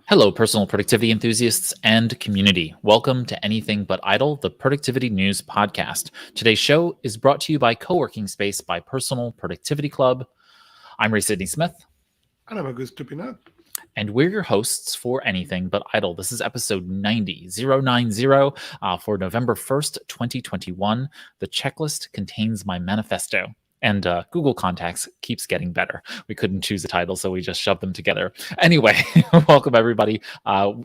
Hello, personal productivity enthusiasts and community. Welcome to Anything But Idle, the Productivity News Podcast. Today's show is brought to you by Co-working Space by Personal Productivity Club. I'm Ray Sidney-Smith, And I'm Augusto Pinaud. and we're your hosts for Anything But Idle. This is episode 90 for November 1st, 2021. The checklist contains my manifesto. And Google Contacts keeps getting better. We couldn't choose a title, so we just shoved them together. Anyway, welcome everybody.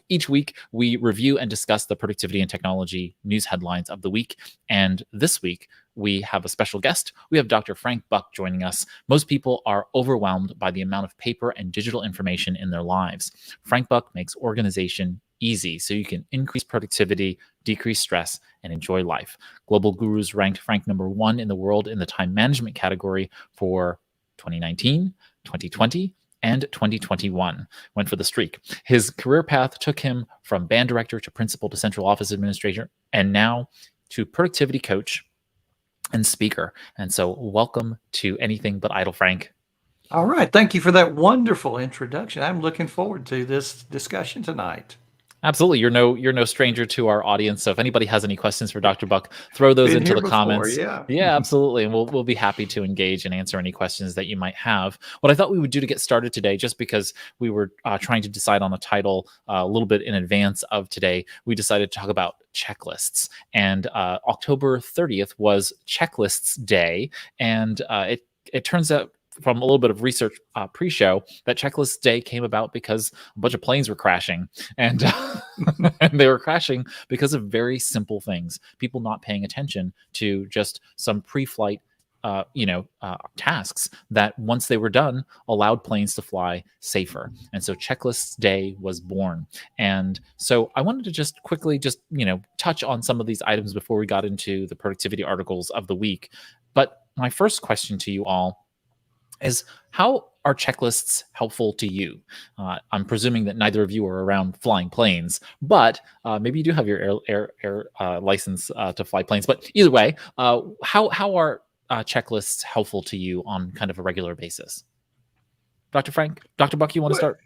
Each week, we review and discuss the productivity and technology news headlines of the week. And this week, we have a special guest. We have Dr. Frank Buck joining us. Most people are overwhelmed by the amount of paper and digital information in their lives. Frank Buck makes organization easy so you can increase productivity, decrease stress, and enjoy life. Global Gurus ranked Frank number 1 in the world in the time management category for 2019, 2020, and 2021. Went for the streak. His career path took him from band director to principal to central office administrator, and now to productivity coach and speaker. And so welcome to Anything But Idle, Frank. All right. Thank you for that wonderful introduction. I'm looking forward to this discussion tonight. Absolutely. You're no stranger to our audience. So if anybody has any questions for Dr. Buck, throw those into the comments. Yeah, absolutely. And we'll be happy to engage and answer any questions that you might have. What I thought we would do to get started today, just because we were trying to decide on a title a little bit in advance of today, we decided to talk about checklists. And October 30th was Checklists Day. And it turns out, from a little bit of research pre-show, that Checklist Day came about because a bunch of planes were crashing, and and they were crashing because of very simple things. People not paying attention to just some pre-flight tasks that, once they were done, allowed planes to fly safer. And so Checklist Day was born. And so I wanted to just quickly touch on some of these items before we got into the productivity articles of the week. But my first question to you all is, how are checklists helpful to you? I'm presuming that neither of you are around flying planes, but maybe you do have your air license to fly planes. But either way, how are checklists helpful to you on kind of a regular basis? Dr. Frank, Dr. Buck, you want to start?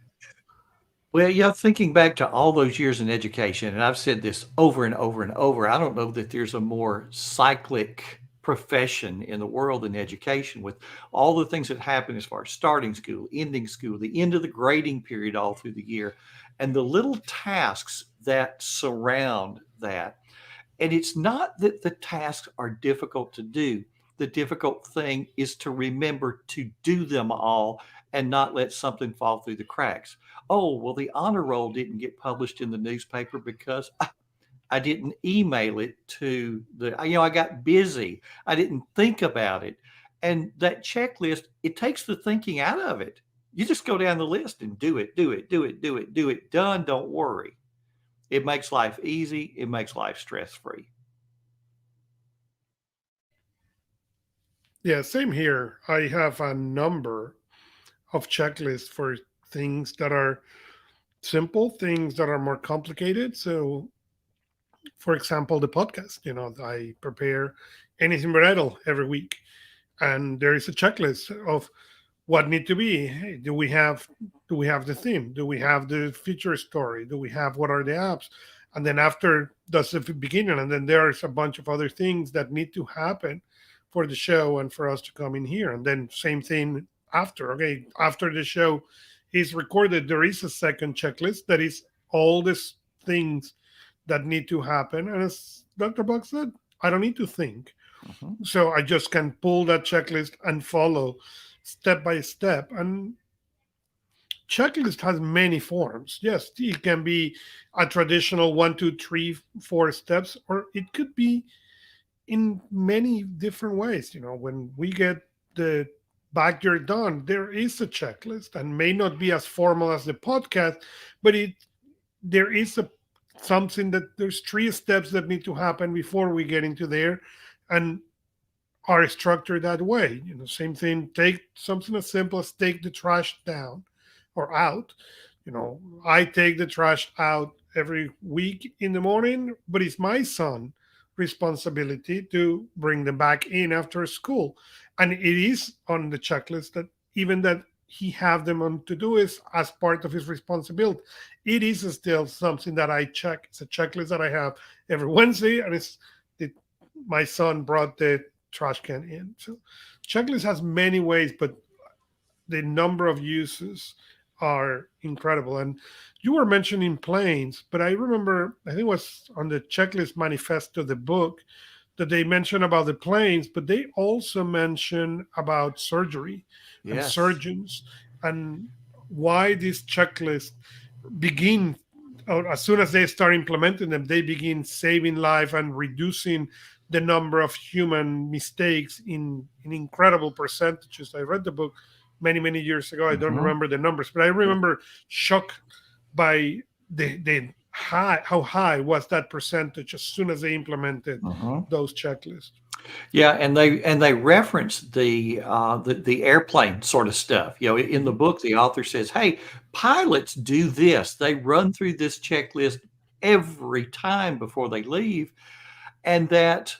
Well, yeah, thinking back to all those years in education, and I've said this over and over and over, I don't know that there's a more cyclic profession in the world in education, with all the things that happen as far as starting school, ending school, the end of the grading period all through the year, and the little tasks that surround that. And it's not that the tasks are difficult to do. The difficult thing is to remember to do them all and not let something fall through the cracks. Oh, well, the honor roll didn't get published in the newspaper because I didn't email it to I got busy. I didn't think about it. And that checklist, it takes the thinking out of it. You just go down the list and do it. Done. Don't worry. It makes life easy. It makes life stress-free. Yeah, same here. I have a number of checklists for things that are simple, things that are more complicated. So, for example, the podcast, I prepare Anything But Idle every week. And there is a checklist of what need to be. Hey, do we have the theme? Do we have the feature story? Do we have, what are the apps? And then after, that's the beginning. And then there's a bunch of other things that need to happen for the show and for us to come in here. And then same thing after. Okay, after the show is recorded, there is a second checklist that is all these things that need to happen. And as Dr. Buck said, I don't need to think. So I just can pull that checklist and follow step by step. And checklist has many forms. Yes, it can be a traditional 1, 2, 3, 4 steps, or it could be in many different ways. When we get the backyard done, there is a checklist, and may not be as formal as the podcast, but there is something that there's 3 steps that need to happen before we get into there, and are structured that way. Same thing, take something as simple as take the trash down or out. I take the trash out every week in the morning, but it's my son responsibility to bring them back in after school. And it is on the checklist that even that he have them on to-do as part of his responsibility. It is still something that I check. It's a checklist that I have every Wednesday, and it, my son brought the trash can in. So checklist has many ways, but the number of uses are incredible. And you were mentioning planes, but I remember, I think it was on the checklist manifesto, the book, that they mention about the planes, but they also mention about surgery and Yes. surgeons, and why this checklist begin, or as soon as they start implementing them, they begin saving life and reducing the number of human mistakes in incredible percentages. I read the book many years ago. I don't Hmm. remember the numbers, but I remember shocked by the high, how high was that percentage as soon as they implemented Hmm. those checklists. Yeah, and they reference the airplane sort of stuff. You know, in the Mhm. book, the author says, "Hey, pilots do this. They run through this checklist every time before they leave." And that,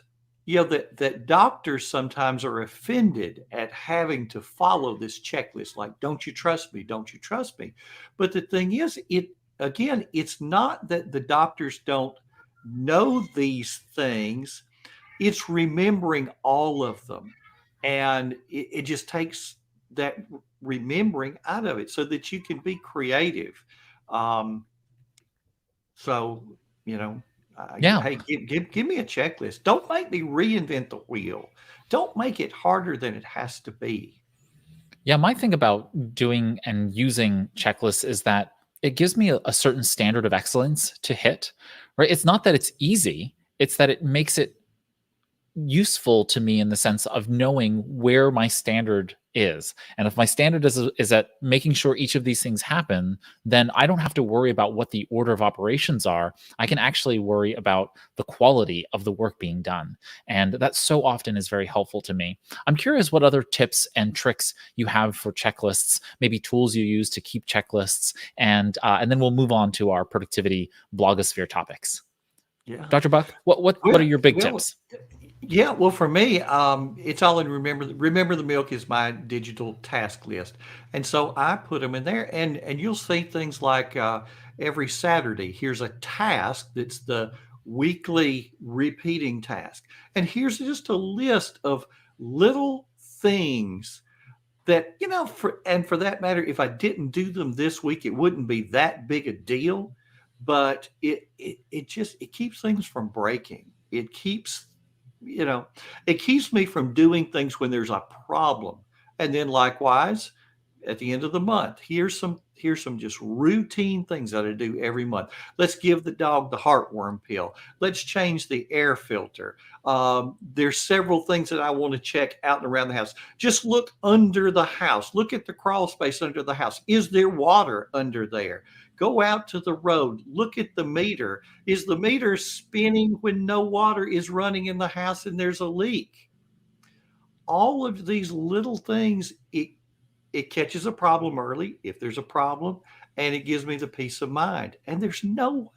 that doctors sometimes are offended at having to follow this checklist, like, don't you trust me, don't you trust me. But the thing is, it's not that the doctors don't know these things, it's remembering all of them. And it just takes that remembering out of it so that you can be creative. um, so, you know, Yeah. hey, give me a checklist. Don't make me reinvent the wheel. Don't make it harder than it has to be. Yeah, my thing about doing and using checklists is that it gives me a certain standard of excellence to hit, right? It's not that it's easy, it's that it makes it useful to me in the sense of knowing where my standard is. And if my standard is at making sure each of these things happen, then I don't have to worry about what the order of operations are. I can actually worry about the quality of the work being done. And that so often is very helpful to me. I'm curious what other tips and tricks you have for checklists, maybe tools you use to keep checklists, and then we'll move on to our productivity blogosphere topics. Yeah. Dr. Buck, what are Well, your big well, tips? yeah. Well, for me, it's all in remember. Remember the milk is my digital task list, and so I put them in there, and you'll see things like every Saturday. Here's a task that's the weekly repeating task, and here's just a list of little things that, for that matter, if I didn't do them this week, it wouldn't be that big a deal. But it keeps things from breaking. You know it keeps me from doing things when there's a problem. And then likewise, at the end of the month, here's some just routine things that I do every month. Let's give the dog the heartworm pill. Let's change the air filter. There's several things that I want to check out and around the house. Just look under the house. Look at the crawl space under the house. Is there water under there? Go out to the road. Look at the meter. Is the meter spinning when no water is running in the house and there's a leak? All of these little things, it catches a problem early if there's a problem, and it gives me the peace of mind. And there's no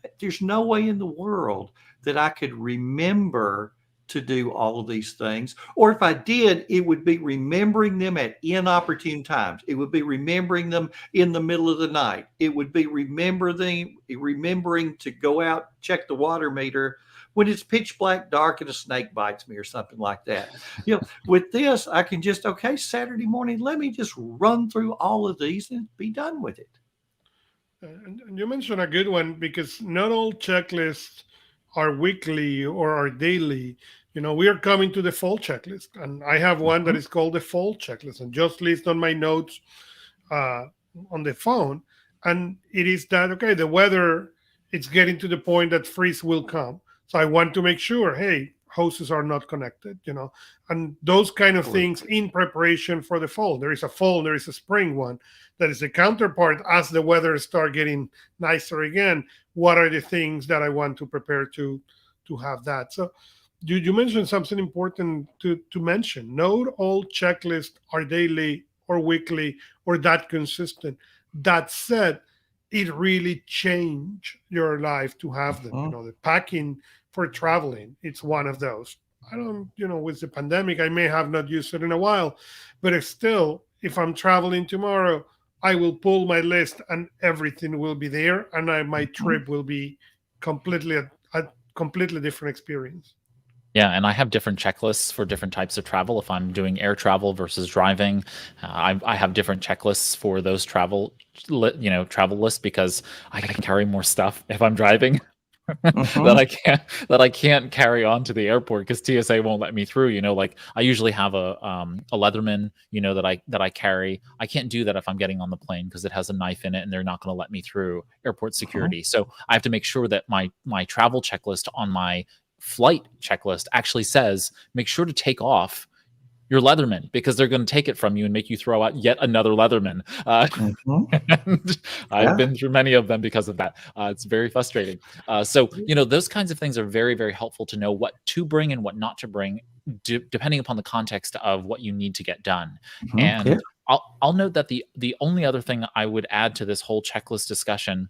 way in the world that I could remember to do all of these things. Or if I did, it would be remembering them at inopportune times. It would be remembering them in the middle of the night. It would be remembering to go out, check the water meter when it's pitch black dark and a snake bites me or something like that. With this, I can just, okay, Saturday morning, let me just run through all of these and be done with it. And you mentioned a good one, because not all checklists are weekly or are daily. We are coming to the fall checklist, and I have one that Mhm. is called the fall checklist, and just list on my notes uh, on the phone. And it is that, okay, the weather, it's getting to the point that freeze will come. So I want to make sure, hey, hoses are not connected, and those kind of things Absolutely. in preparation for the fall. There is a fall, there is a spring one that is the counterpart. As the weather start getting nicer again, what are the things that I want to prepare to have that? So you mentioned something important to mention. Not all checklists are daily or weekly or that consistent. That said, it really changed your life to have them. Mhm. The packing for traveling, it's one of those. I don't, with the pandemic, I may have not used it in a while, but it's still, if I'm traveling tomorrow, I will pull my list and everything will be there, and my Mhm. trip will be completely a completely different experience. Yeah, and I have different checklists for different types of travel. If I'm doing air travel versus driving, I have different checklists for those travel lists because I can carry more stuff if I'm driving that Mhm. I can't carry on to the airport because TSA won't let me through. Like I usually have a Leatherman, that I carry. I can't do that if I'm getting on the plane because it has a knife in it and they're not going to let me through airport Mhm. security. So I have to make sure that my travel checklist on my flight checklist actually says make sure to take off your Leatherman because they're going to take it from you and make you throw out yet another Leatherman. Mhm. And I've Yeah. been through many of them because of that. It's very frustrating. So those kinds of things are very, very helpful to know what to bring and what not to bring, depending upon the context of what you need to get done. Mhm. Yeah. And I'll note that the only other thing I would add to this whole checklist discussion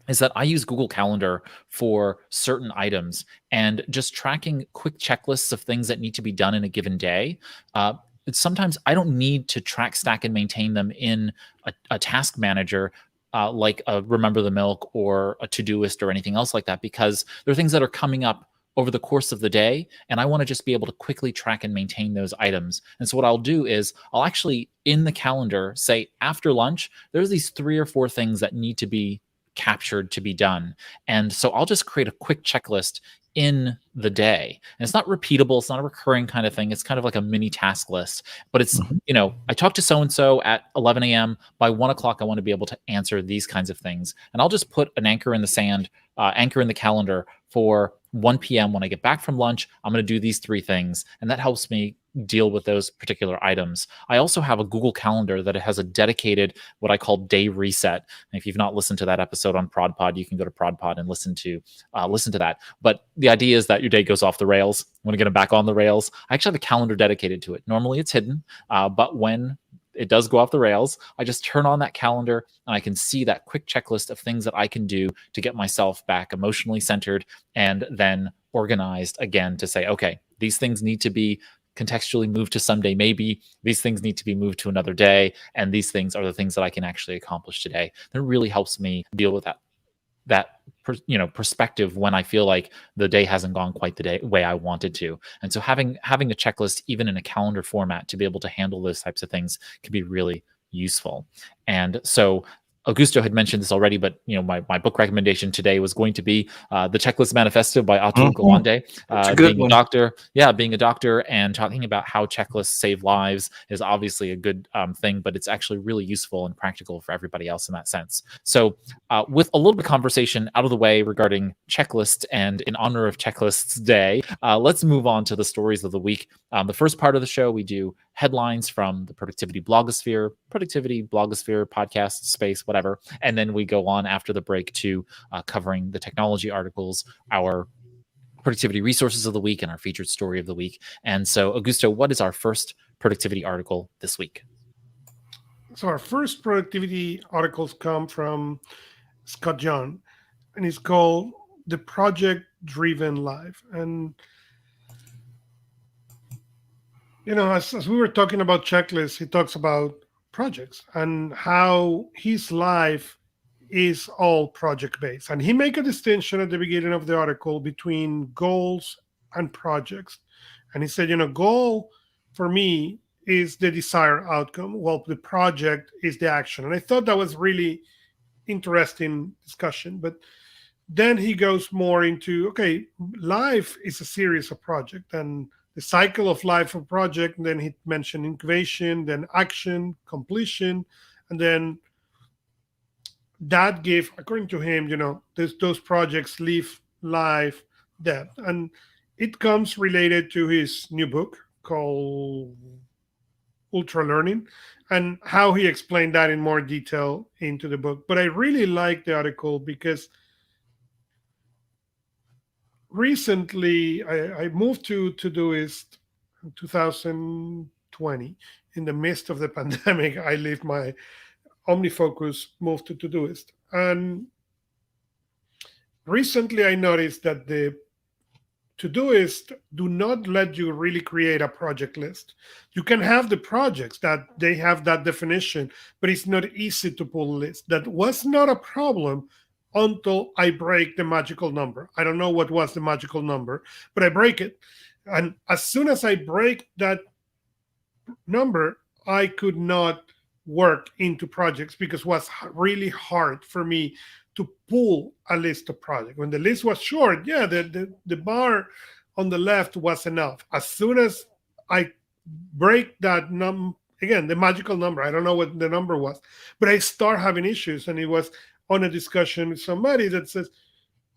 is that I use Google Calendar for certain items and just tracking quick checklists of things that need to be done in a given day. Uh, Sometimes I don't need to track, stack, and maintain them in a task manager. Like a Remember the Milk or a Todoist or anything else like that, because there are things that are coming up over the course of the day, and I want to just be able to quickly track and maintain those items. And so, what I'll do is I'll actually in the calendar say after lunch, there's these 3 or 4 things that need to be captured to be done. And so I'll just create a quick checklist in the day. And it's not repeatable, it's not a recurring kind of thing. It's kind of like a mini task list. But Mhm. I talked to so and so at 11 a.m. By 1 o'clock, I want to be able to answer these kinds of things. And I'll just put an anchor in the sand, anchor in the calendar for 1 p.m. When I get back from lunch. I'm going to do these 3 things. And that helps me deal with those particular items. I also have a Google Calendar that has a dedicated, what I call day reset. And if you've not listened to that episode on ProdPod, you can go to ProdPod and listen to that. But the idea is that your day goes off the rails. You want to get them back on the rails. I actually have a calendar dedicated to it. Normally it's hidden, but when it does go off the rails, I just turn on that calendar and I can see that quick checklist of things that I can do to get myself back emotionally centered and then organized again to say, okay, these things need to be contextually moved to someday. Maybe these things need to be moved to another day, and these things are the things that I can actually accomplish today. That really helps me deal with that perspective when I feel like the day hasn't gone quite the way I wanted to. And so having a checklist even in a calendar format to be able to handle those types of things can be really useful. And so Augusto had mentioned this already, but my book recommendation today was going to be the Checklist Manifesto by Atul Mhm. Gawande. That's a good Being a one. doctor, being a doctor and talking about how checklists save lives is obviously a good thing, but it's actually really useful and practical for everybody else in that sense. So with a little bit of conversation out of the way regarding checklists and in honor of Checklists Day, let's move on to the stories of the week. The first part of the show, we do headlines from the productivity blogosphere podcast space, whatever. And then we go on after the break to covering the technology articles, our productivity resources of the week, and our featured story of the week. And so, Augusto, what is our first productivity article this week? So our first productivity articles come from Scott John, and it's called "The Project Driven Life." And as we were talking about checklists, he talks about projects and how his life is all project based. And he make a distinction at the beginning of the article between goals and projects. And he said, goal for me is the desired outcome, while the project is the action. And I thought that was really interesting discussion. But then he goes more into, okay, life is a series of projects, and the cycle of life of project. And then he mentioned incubation, then action, completion, and then that gave, according to him, those projects live life, depth, and it comes related to his new book called Ultra Learning, and how he explained that in more detail into the book. But I really like the article because recently I moved to Todoist in 2020. In the midst of the pandemic, I left my OmniFocus, moved to Todoist. And recently I noticed that the Todoist do not let you really create a project list. You can have the projects that they have that definition, but it's not easy to pull a list. That was not a problem until I break the magical number. I don't know what was the magical number, but I break it. And as soon as I break that number, I could not work into projects because it was really hard for me to pull a list of projects. When the list was short, yeah, the bar on the left was enough. As soon as I break that again, the magical number, I don't know what the number was, but I start having issues. And it was on a discussion with somebody that says,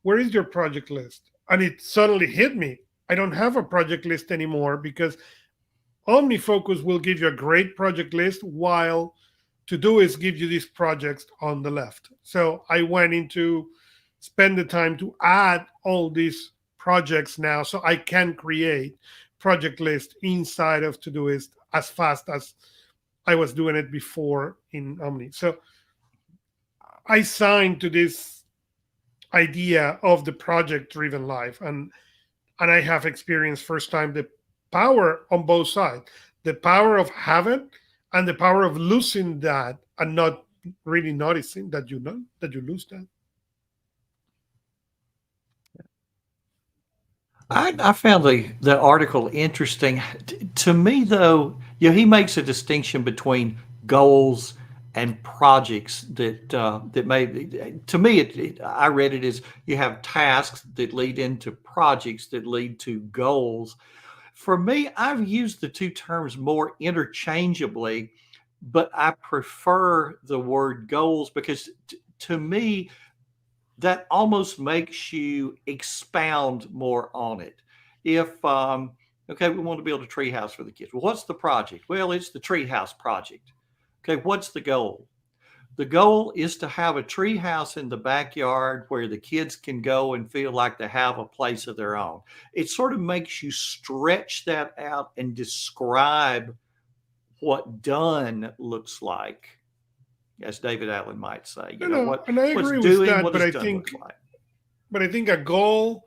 where is your project list? And it suddenly hit me. I don't have a project list anymore because OmniFocus will give you a great project list while Todoist give you these projects on the left. So I went into spend the time to add all these projects now so I can create project list inside of Todoist as fast as I was doing it before in Omni. So I signed to this idea of the project-driven life, and I have experienced first time the power on both sides, the power of having and the power of losing that and not really noticing that you lose that. I found the article interesting. To me, though, he makes a distinction between goals and projects that may be, to me, I read it as you have tasks that lead into projects that lead to goals. For me, I've used the two terms more interchangeably, but I prefer the word goals because to me, that almost makes you expound more on it. If, okay, we want to build a tree house for the kids. Well, what's the project? Well, it's the tree house project. Okay, what's the goal? The goal is to have a tree house in the backyard where the kids can go and feel like they have a place of their own. It sort of makes you stretch that out and describe what done looks like, as David Allen might say. You know, and I agree with that, but I think a goal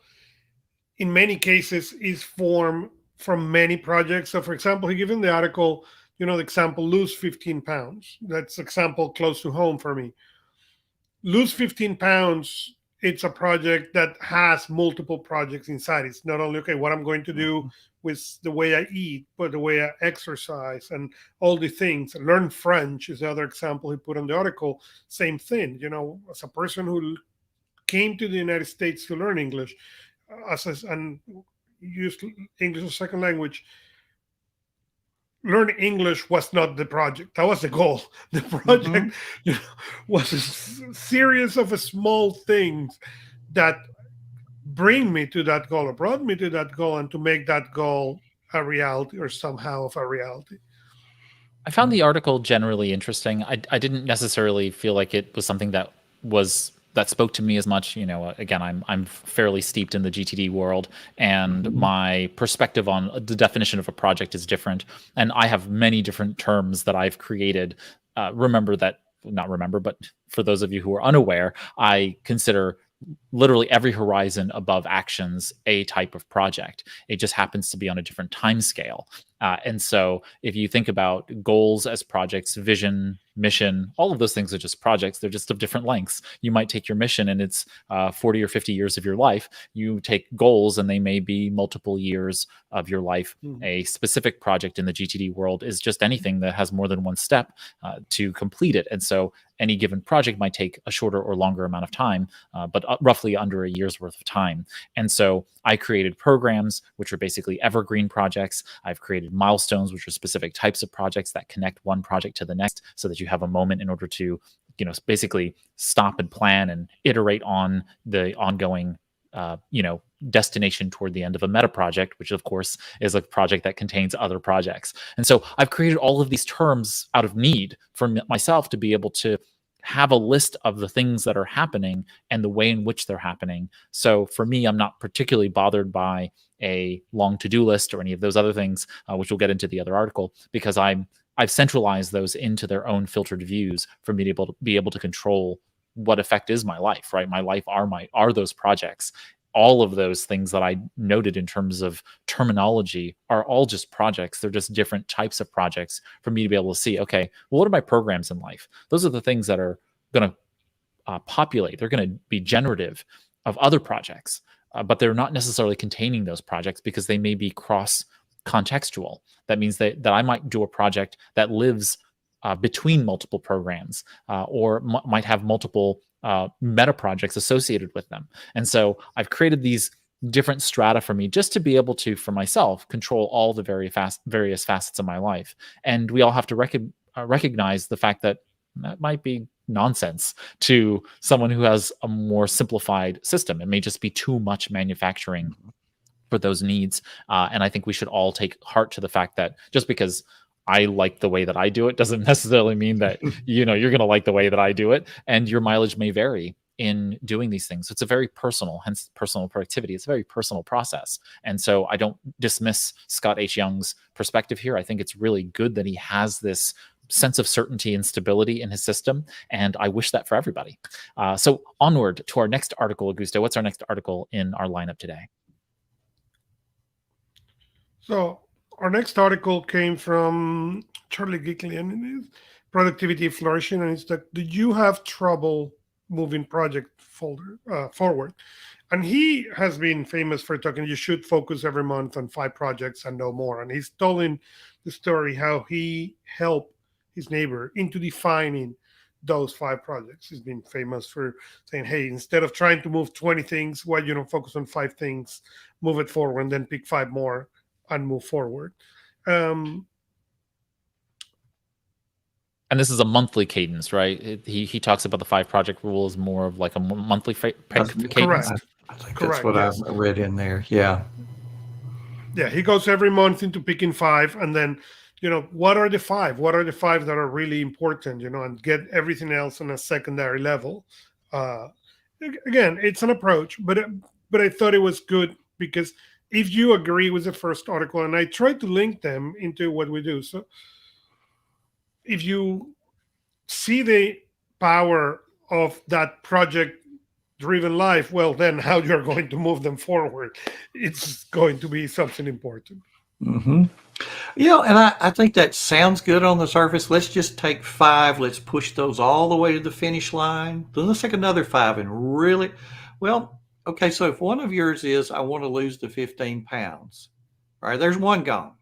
in many cases is formed from many projects. So for example, he given the article, the example, lose 15 pounds. That's example close to home for me. Lose 15 pounds, it's a project that has multiple projects inside. It's not only, okay, what I'm going to do with the way I eat, but the way I exercise and all the things. Learn French is the other example he put on the article. Same thing, as a person who came to the United States to learn English and use English as a second language, learn English was not the project. That was the goal. The project was a series of small things that bring me to that goal or brought me to that goal, and to make that goal a reality or somehow of a reality. I found the article generally interesting. I didn't necessarily feel like it was something that spoke to me as much. Again, I'm fairly steeped in the GTD world, and my perspective on the definition of a project is different. And I have many different terms that I've created. But for those of you who are unaware, I consider literally every horizon above actions a type of project. It just happens to be on a different time scale. And so if you think about goals as projects, vision, mission, all of those things are just projects. They're just of different lengths. You might take your mission and it's 40 or 50 years of your life. You take goals and they may be multiple years of your life. A specific project in the GTD world is just anything that has more than one step to complete it. And so any given project might take a shorter or longer amount of time, but roughly under a year's worth of time. And so I created programs, which are basically evergreen projects. I've created milestones, which are specific types of projects that connect one project to the next, so that you have a moment in order to, basically stop and plan and iterate on the ongoing, destination toward the end of a meta project, which of course is a project that contains other projects. And so I've created all of these terms out of need for myself to be able to have a list of the things that are happening and the way in which they're happening. So for me, I'm not particularly bothered by a long to-do list or any of those other things, which we'll get into the other article, because I've centralized those into their own filtered views for me to be able to control what effect is my life, right? My life are those projects. all of those things that I noted in terms of terminology are all just projects. They're just different types of projects for me to be able to see, okay, well, what are my programs in life? Those are the things that are going to populate. They're going to be generative of other projects, but they're not necessarily containing those projects because they may be cross contextual. That means that I might do a project that lives between multiple programs, or might have multiple meta projects associated with them. And so I've created these different strata for me just to be able to, for myself, control all the various facets of my life. And we all have to recognize the fact that that might be nonsense to someone who has a more simplified system. It may just be too much manufacturing for those needs. And I think we should all take heart to the fact that just because I like the way that I do it doesn't necessarily mean that you're going to like the way that I do it, and your mileage may vary in doing these things. It's a very personal, hence personal productivity. It's a very personal process. And so I don't dismiss Scott H. Young's perspective here. I think it's really good that he has this sense of certainty and stability in his system, and I wish that for everybody. So onward to our next article. Augusto, what's our next article in our lineup today? So our next article came from Charlie Gicklian in his Productivity Flourishing, and it's that, do you have trouble moving project forward? And he has been famous for talking, you should focus every month on 5 projects and no more. And he's telling the story how he helped his neighbor into defining those 5 projects. He's been famous for saying, hey, instead of trying to move 20 things, why you don't focus on 5 things, move it forward, and then pick 5 more and move forward. And this is a monthly cadence, right? He talks about the 5 project rule as more of like a monthly cadence. Correct. I think that's what I read in there. Yeah. Yeah, he goes every month into picking 5, and then, what are the 5? What are the 5 that are really important, and get everything else on a secondary level. Again, it's an approach, but I thought it was good because if you agree with the first article, and I try to link them into what we do. So if you see the power of that project-driven life, well, then how you're going to move them forward, it's going to be something important. Mm-hmm. And I think that sounds good on the surface. Let's just take 5. Let's push those all the way to the finish line. Then let's take another 5 and really, okay, so if one of yours is, I want to lose the 15 pounds, all right, there's one gone.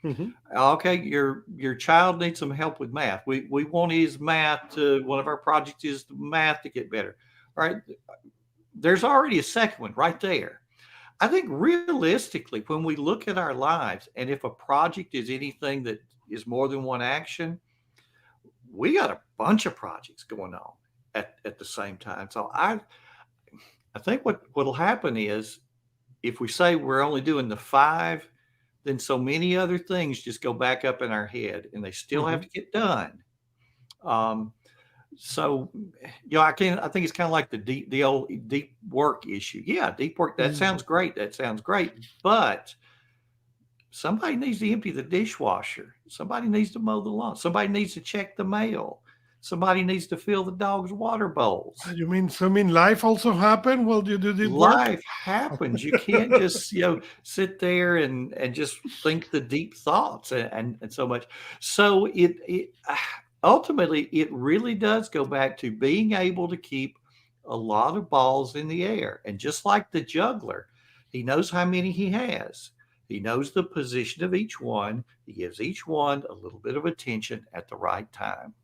Mm-hmm. Okay, your child needs some help with math. We want his math one of our projects is math to get better. All right, there's already a second one right there. I think realistically, when we look at our lives, and if a project is anything that is more than one action, we got a bunch of projects going on at the same time. So I think what'll happen is, if we say we're only doing the 5, then so many other things just go back up in our head, and they still have to get done. So, I think it's kind of like the old deep work issue. Yeah, deep work, that sounds great. That sounds great. But somebody needs to empty the dishwasher. Somebody needs to mow the lawn. Somebody needs to check the mail. Somebody needs to fill the dog's water bowls. You mean life also happened while you do the life happens. You can't just sit there and just think the deep thoughts and so much. So it ultimately it really does go back to being able to keep a lot of balls in the air. And just like the juggler, he knows how many he has. He knows the position of each one. He gives each one a little bit of attention at the right time.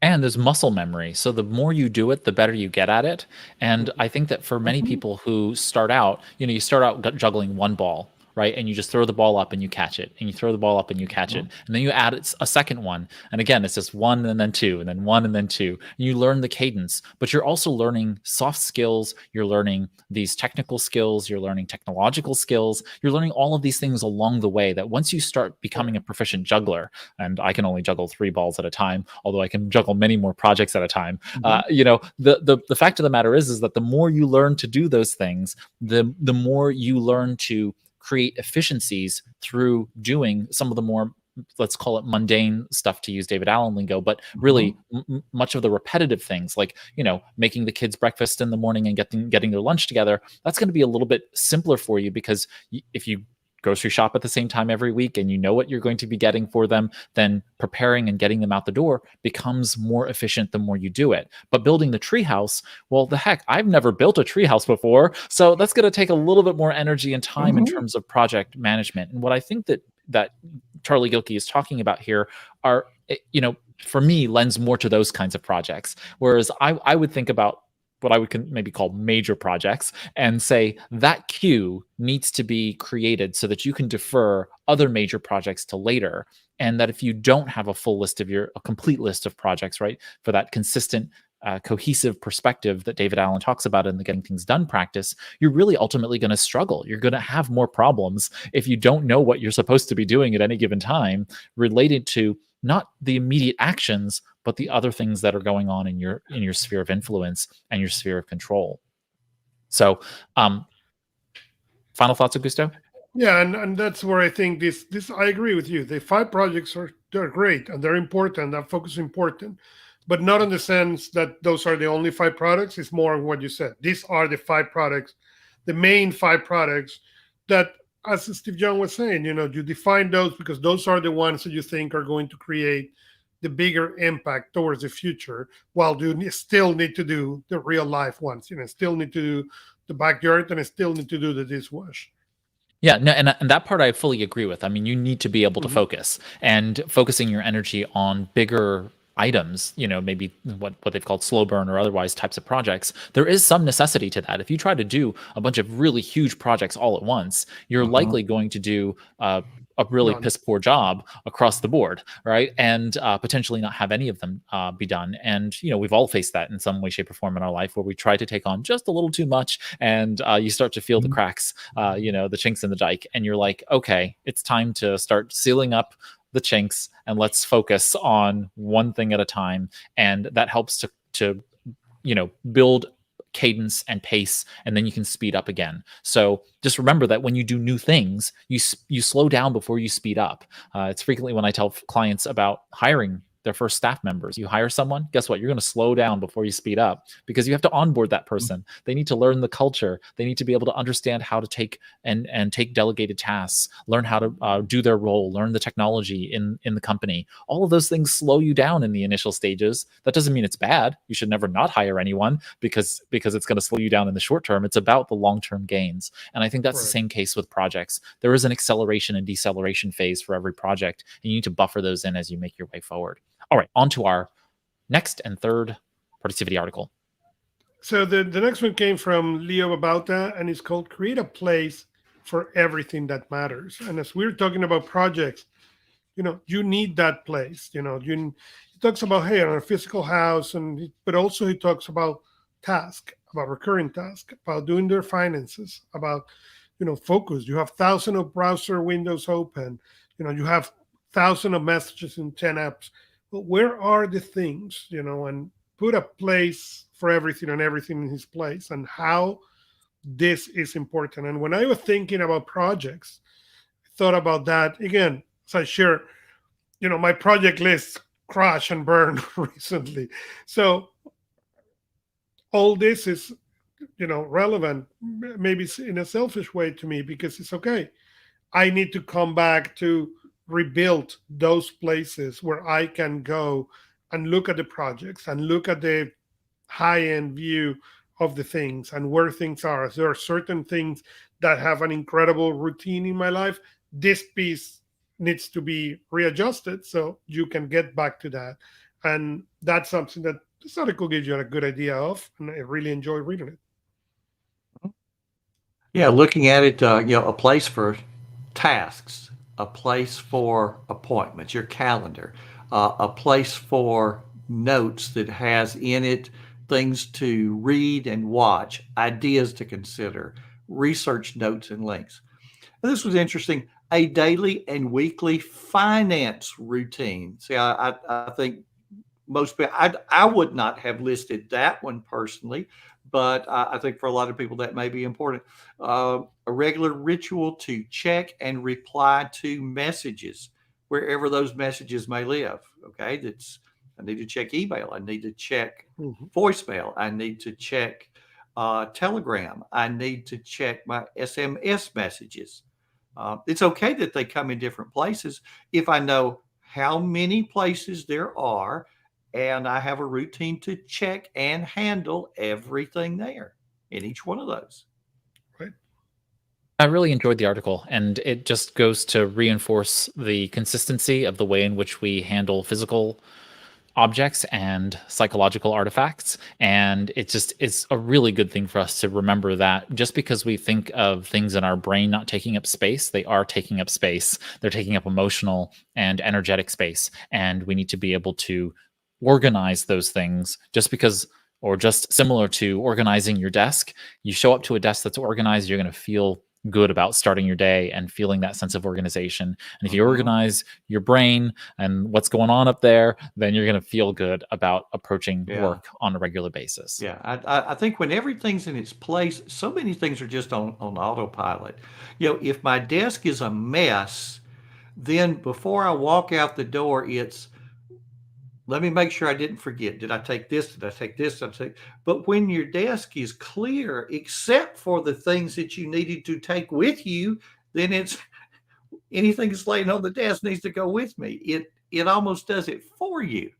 And there's muscle memory. So the more you do it, the better you get at it. And I think that for many people who start out, you start out juggling one ball, right? And you just throw the ball up and you catch it, and you throw the ball up and you catch it. And then you add a second one. And again, it's just 1 and then 2 and then 1 and then 2. And you learn the cadence, but you're also learning soft skills. You're learning these technical skills. You're learning technological skills. You're learning all of these things along the way that once you start becoming a proficient juggler, and I can only juggle 3 balls at a time, although I can juggle many more projects at a time. The fact of the matter is that the more you learn to do those things, the more you learn to create efficiencies through doing some of the more let's call it mundane stuff, to use David Allen lingo, but really much of the repetitive things, like, making the kids breakfast in the morning and getting their lunch together, that's going to be a little bit simpler for you, because if you grocery shop at the same time every week and you know what you're going to be getting for them, then preparing and getting them out the door becomes more efficient the more you do it. But building the treehouse, well, the heck, I've never built a treehouse before, so that's going to take a little bit more energy and time in terms of project management. And what I think that Charlie Gilkey is talking about here are, for me, lends more to those kinds of projects. Whereas I would think about what I would maybe call major projects and say that queue needs to be created so that you can defer other major projects to later. And that if you don't have a complete list of projects, right, for that consistent, cohesive perspective that David Allen talks about in the Getting Things Done practice, you're really ultimately going to struggle. You're going to have more problems if you don't know what you're supposed to be doing at any given time, related to not the immediate actions, but the other things that are going on in your sphere of influence and your sphere of control. So, final thoughts, Augusto? Yeah, and that's where I think this I agree with you. The 5 projects they're great and they're important. That focus is important, but not in the sense that those are the only 5 products. It's more of what you said. These are the 5 products, the main 5 products that, as Steve John was saying, you define those because those are the ones that you think are going to create the bigger impact towards the future, while you still need to do the real life ones. Still need to do the backyard and still need to do the dishwash. Yeah, no, and that part I fully agree with. I mean, you need to be able to focus, and focusing your energy on bigger items, maybe what they've called slow burn or otherwise types of projects. There is some necessity to that. If you try to do a bunch of really huge projects all at once, you're likely going to do a really piss poor job across the board, right? And potentially not have any of them be done. And we've all faced that in some way, shape, or form in our life, where we try to take on just a little too much, and you start to feel the cracks, the chinks in the dike, and you're like, okay, it's time to start sealing up the chinks and let's focus on one thing at a time. And that helps to build cadence and pace, and then you can speed up again. So just remember that when you do new things, you slow down before you speed up. It's frequently when I tell clients about hiring their first staff members. You hire someone, guess what? You're going to slow down before you speed up, because you have to onboard that person. They need to learn the culture. They need to be able to understand how to take delegated tasks, learn how to do their role, learn the technology in the company. All of those things slow you down in the initial stages. That doesn't mean it's bad. You should never not hire anyone because it's going to slow you down in the short term. It's about the long-term gains. And I think that's the same case with projects. There is an acceleration and deceleration phase for every project, and you need to buffer those in as you make your way forward. All right, on to our next and third productivity article. So the next one came from Leo Babauta, and it's called Create a Place for Everything That Matters. And as we're talking about projects, you need that place. He talks about, hey, on a physical house, but also he talks about recurring task, about doing their finances, about, focus. You have thousands of browser windows open. You have thousands of messages in 10 apps. But where are the things, and put a place for everything and everything in his place, and how this is important. And when I was thinking about projects, I thought about that again. As I share, my project list crashed and burned recently. So all this is, relevant, maybe in a selfish way to me, because it's okay. I need to come back to rebuild those places where I can go and look at the projects and look at the high-end view of the things and where things are. There are certain things that have an incredible routine in my life. This piece needs to be readjusted so you can get back to that. And that's something that this article gives you a good idea of, and I really enjoy reading it. Yeah, looking at it, a place for tasks, a place for appointments, your calendar, a place for notes that has in it things to read and watch, ideas to consider, research notes and links. And this was interesting. A daily and weekly finance routine. See, I think most people, I would not have listed that one personally, but I think for a lot of people that may be important. A regular ritual to check and reply to messages, wherever those messages may live. Okay, I need to check email. I need to check voicemail. I need to check Telegram. I need to check my SMS messages. It's okay that they come in different places if I know how many places there are, and I have a routine to check and handle everything there in each one of those. Right. I really enjoyed the article, and it just goes to reinforce the consistency of the way in which we handle physical objects and psychological artifacts. And it's a really good thing for us to remember that just because we think of things in our brain not taking up space, they are taking up space. They're taking up emotional and energetic space. And we need to be able to organize those things just similar to organizing your desk. You show up to a desk that's organized, you're going to feel good about starting your day and feeling that sense of organization. And if you organize your brain and what's going on up there, then you're going to feel good about approaching work on a regular basis. Yeah, I think when everything's in its place, so many things are just on autopilot. If my desk is a mess, then before I walk out the door, it's, let me make sure I didn't forget. Did I take this? Did I take this? But when your desk is clear, except for the things that you needed to take with you, then it's anything that's laying on the desk needs to go with me. It almost does it for you.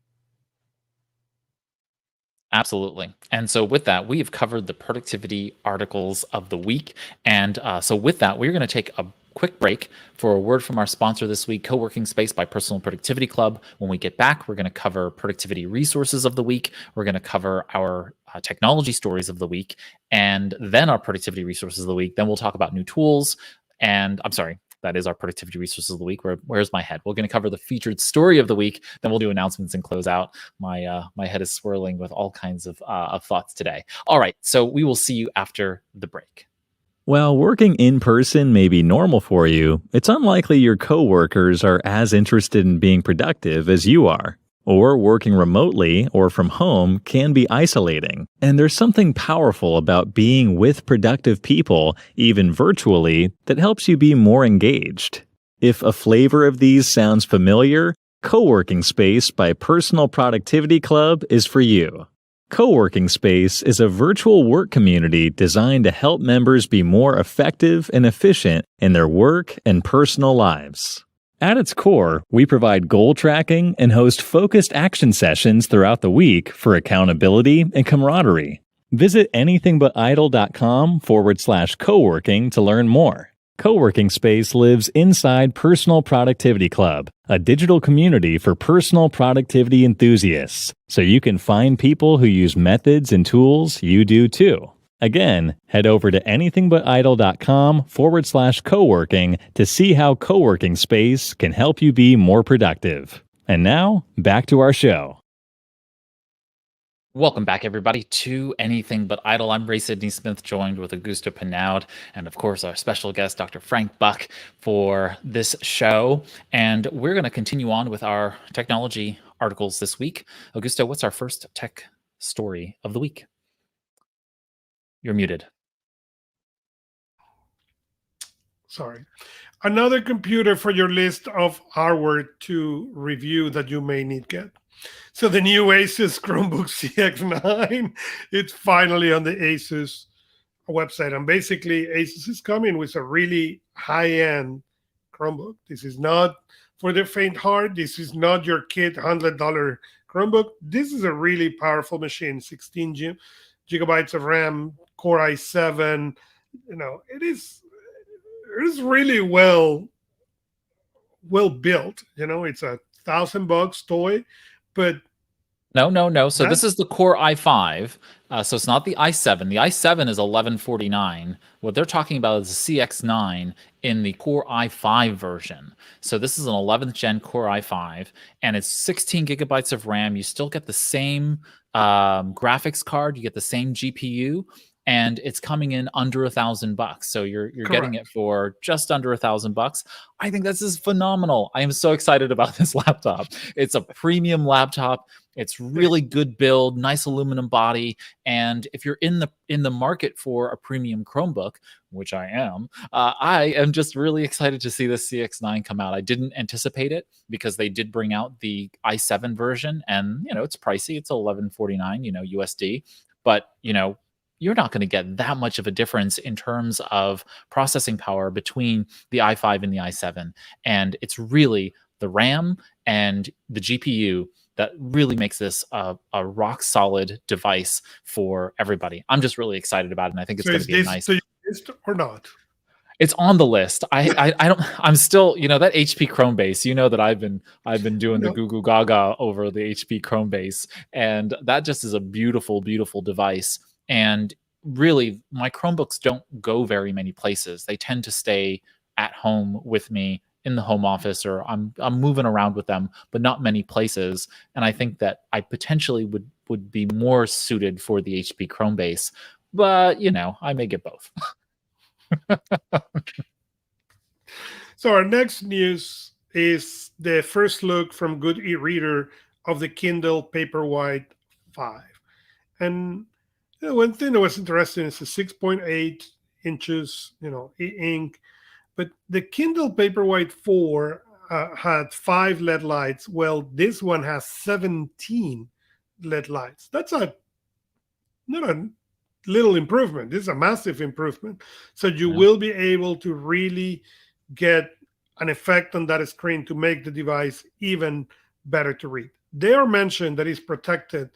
Absolutely. And so with that, we have covered the productivity articles of the week. And so with that, we're going to take a quick break for a word from our sponsor this week, Co-working Space by Personal Productivity Club. When we get back, we're going to cover productivity resources of the week. We're going to cover our technology stories of the week, and then our productivity resources of the week. Then we'll talk about new tools. And I'm sorry, that is our productivity resources of the week. Where's my head? We're going to cover the featured story of the week. Then we'll do announcements and close out. My head is swirling with all kinds of thoughts today. All right, so we will see you after the break. While working in person may be normal for you, it's unlikely your coworkers are as interested in being productive as you are. Or working remotely or from home can be isolating. And there's something powerful about being with productive people, even virtually, that helps you be more engaged. If a flavor of these sounds familiar, Co-working Space by Personal Productivity Club is for you. Co-working Space is a virtual work community designed to help members be more effective and efficient in their work and personal lives. At its core, we provide goal tracking and host focused action sessions throughout the week for accountability and camaraderie. Visit anythingbutidle.com/co-working to learn more. Co-working Space lives inside Personal Productivity Club, a digital community for personal productivity enthusiasts, so you can find people who use methods and tools you do too. Again, head over to anythingbutidle.com/co-working to see how Co-working Space can help you be more productive. And now, back to our show. Welcome back, everybody, to Anything But Idle. I'm Ray Sidney-Smith, joined with Augusto Pinaud, and of course, our special guest, Dr. Frank Buck, for this show. And we're going to continue on with our technology articles this week. Augusto, what's our first tech story of the week? You're muted. Sorry. Another computer for your list of hardware to review that you may need get. So the new Asus Chromebook CX9, it's finally on the Asus website. And basically, Asus is coming with a really high-end Chromebook. This is not for the faint heart. This is not your kid $100 Chromebook. This is a really powerful machine, 16 gigabytes of RAM, Core i7. It is really well built. It's $1,000 toy. But no. So this is the Core i5. So it's not the i7. The i7 is $1,149. What they're talking about is the CX9 in the Core i5 version. So this is an 11th gen Core i5, and it's 16 gigabytes of RAM. You still get the same graphics card. You get the same GPU. And it's coming in under $1,000. So you're getting it for just under $1,000. I think this is phenomenal. I am so excited about this laptop. It's a premium laptop. It's really good build, nice aluminum body, and if you're in the market for a premium Chromebook, which I am just really excited to see this CX9 come out. I didn't anticipate it because they did bring out the i7 version, and it's pricey. It's $1149, USD, but you're not going to get that much of a difference in terms of processing power between the i5 and the i7, and it's really the RAM and the GPU that really makes this a rock solid device for everybody. I'm just really excited about it, and I think it's going to be nice. So is this or not? It's on the list. I don't. I'm still, that HP Chrome base. That I've been doing the Goo Goo Gaga over the HP Chrome base, and that just is a beautiful, beautiful device. And really, my Chromebooks don't go very many places. They tend to stay at home with me in the home office, or I'm moving around with them, but not many places. And I think that I potentially would be more suited for the HP Chrome base, but I may get both. So our next news is the first look from Good e-Reader of the Kindle Paperwhite 5. And one thing that was interesting is the 6.8 inches, e-ink. But the Kindle Paperwhite 4 had 5 LED lights. Well, this one has 17 LED lights. That's not a little improvement. This is a massive improvement. So you will be able to really get an effect on that screen to make the device even better to read. They are mentioned that it's protected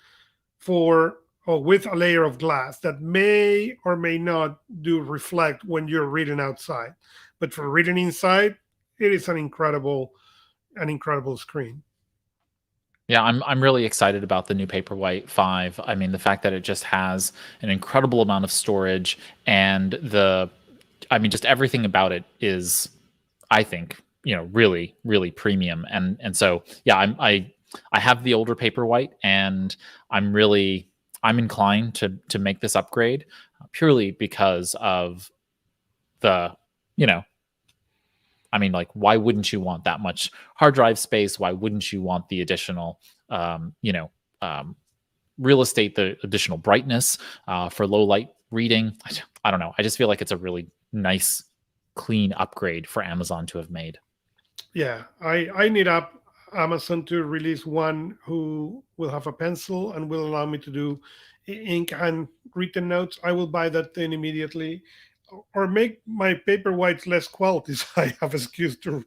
with a layer of glass that may or may not reflect when you're reading outside. But for reading inside, it is an incredible screen. Yeah, I'm really excited about the new Paperwhite 5. I mean, the fact that it just has an incredible amount of storage, and just everything about it is, I think, really, really premium. And so, yeah, I have the older Paperwhite, and I'm inclined to make this upgrade purely because of the, why wouldn't you want that much hard drive space? Why wouldn't you want the additional, real estate, the additional brightness for low light reading? I don't know. I just feel like it's a really nice, clean upgrade for Amazon to have made. Yeah, I need Amazon to release one who will have a pencil and will allow me to do ink and written notes. I will buy that thing immediately. Or make my Paperwhites less quality so I have excuse to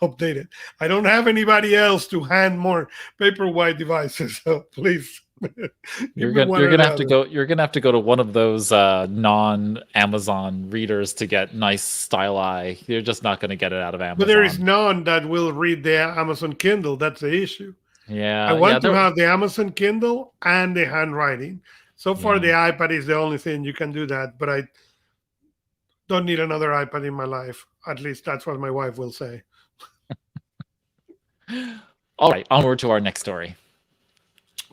update it. I don't have anybody else to hand more Paperwhite devices, so please. You're gonna have to go to one of those non-Amazon readers to get nice styli. You're just not gonna get it out of Amazon. But there is none that will read the Amazon Kindle. That's the issue. Yeah, I want to have the Amazon Kindle and the handwriting. So far, the iPad is the only thing you can do that, but I don't need another iPad in my life. At least that's what my wife will say. All right, onward to our next story.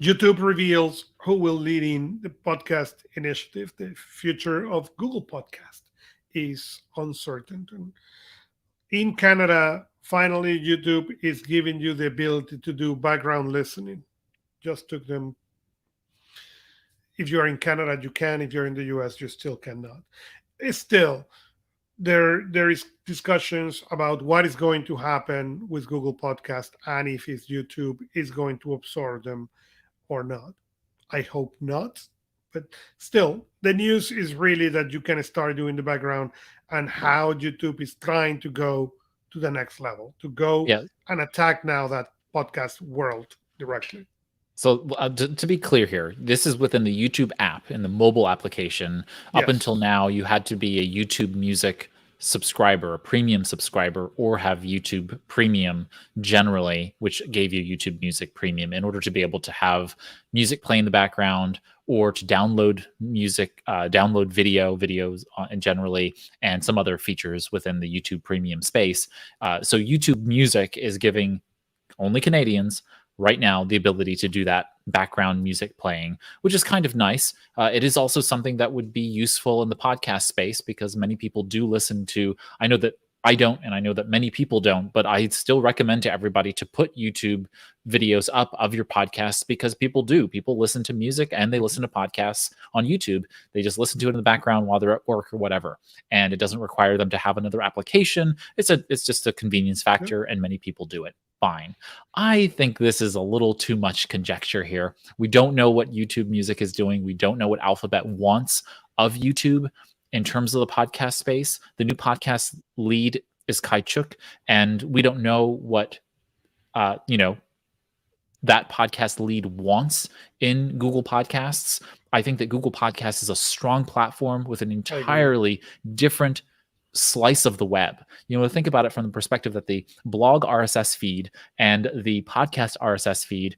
YouTube reveals who will lead in the podcast initiative. The future of Google Podcast is uncertain. And in Canada, finally, YouTube is giving you the ability to do background listening. Just took them. If you're in Canada, you can. If you're in the US, you still cannot. Still, there is discussions about what is going to happen with Google Podcast and if YouTube is going to absorb them or not. I hope not, but still, the news is really that you can start doing the background and how YouTube is trying to go to the next level, to go and attack now that podcast world directly. So to be clear here, this is within the YouTube app, in the mobile application. Up until now, you had to be a YouTube Music subscriber, a premium subscriber, or have YouTube Premium generally, which gave you YouTube Music Premium in order to be able to have music play in the background or to download music, download videos and generally, and some other features within the YouTube Premium space. So YouTube Music is giving only Canadians right now the ability to do that background music playing, which is kind of nice. It is also something that would be useful in the podcast space because many people do listen to, I know that I don't, and I know that many people don't, but I still recommend to everybody to put YouTube videos up of your podcasts, because people do. People listen to music and they listen to podcasts on YouTube. They just listen to it in the background while they're at work or whatever, and it doesn't require them to have another application. It's just a convenience factor, and many people do it. Fine. I think this is a little too much conjecture here. We don't know what YouTube Music is doing. We don't know what Alphabet wants of YouTube in terms of the podcast space. The new podcast lead is Kai Chuk, and we don't know what that podcast lead wants in Google Podcasts. I think that Google Podcasts is a strong platform with an entirely different slice of the web. Think about it from the perspective that the blog RSS feed and the podcast RSS feed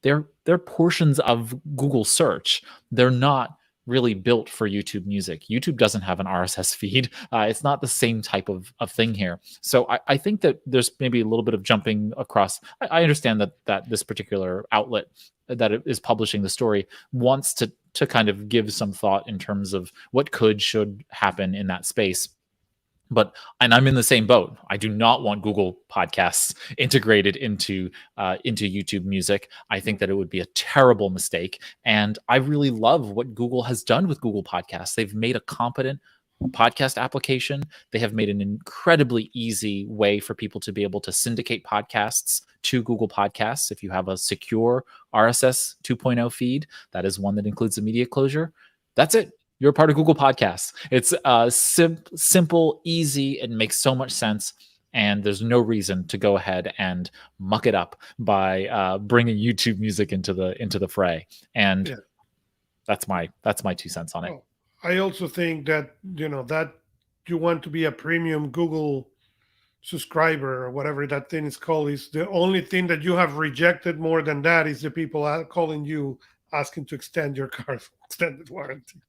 they're portions of Google search. They're not really built for YouTube Music. YouTube doesn't have an RSS feed. It's not the same type of thing here. So I think that there's maybe a little bit of jumping across. I understand that this particular outlet that is publishing the story wants to kind of give some thought in terms of what should happen in that space. And I'm in the same boat. I do not want Google Podcasts integrated into YouTube Music. I think that it would be a terrible mistake. And I really love what Google has done with Google Podcasts. They've made a competent podcast application. They have made an incredibly easy way for people to be able to syndicate podcasts to Google Podcasts. If you have a secure RSS 2.0 feed, that is one that includes a media closure. That's it. You're a part of Google Podcasts. It's simple, easy, and makes so much sense. And there's no reason to go ahead and muck it up by bringing YouTube Music into the fray. And that's my 2 cents on it. I also think that that you want to be a premium Google subscriber or whatever that thing is called, is the only thing that you have rejected more than that is the people calling you asking to extend your car's extended warranty.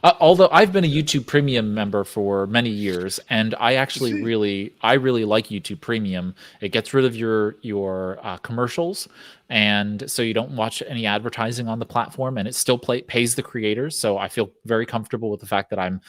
Although I've been a YouTube Premium member for many years, and I actually really like YouTube Premium. It gets rid of your commercials, and so you don't watch any advertising on the platform, and it still pays the creators. So I feel very comfortable with the fact that I'm,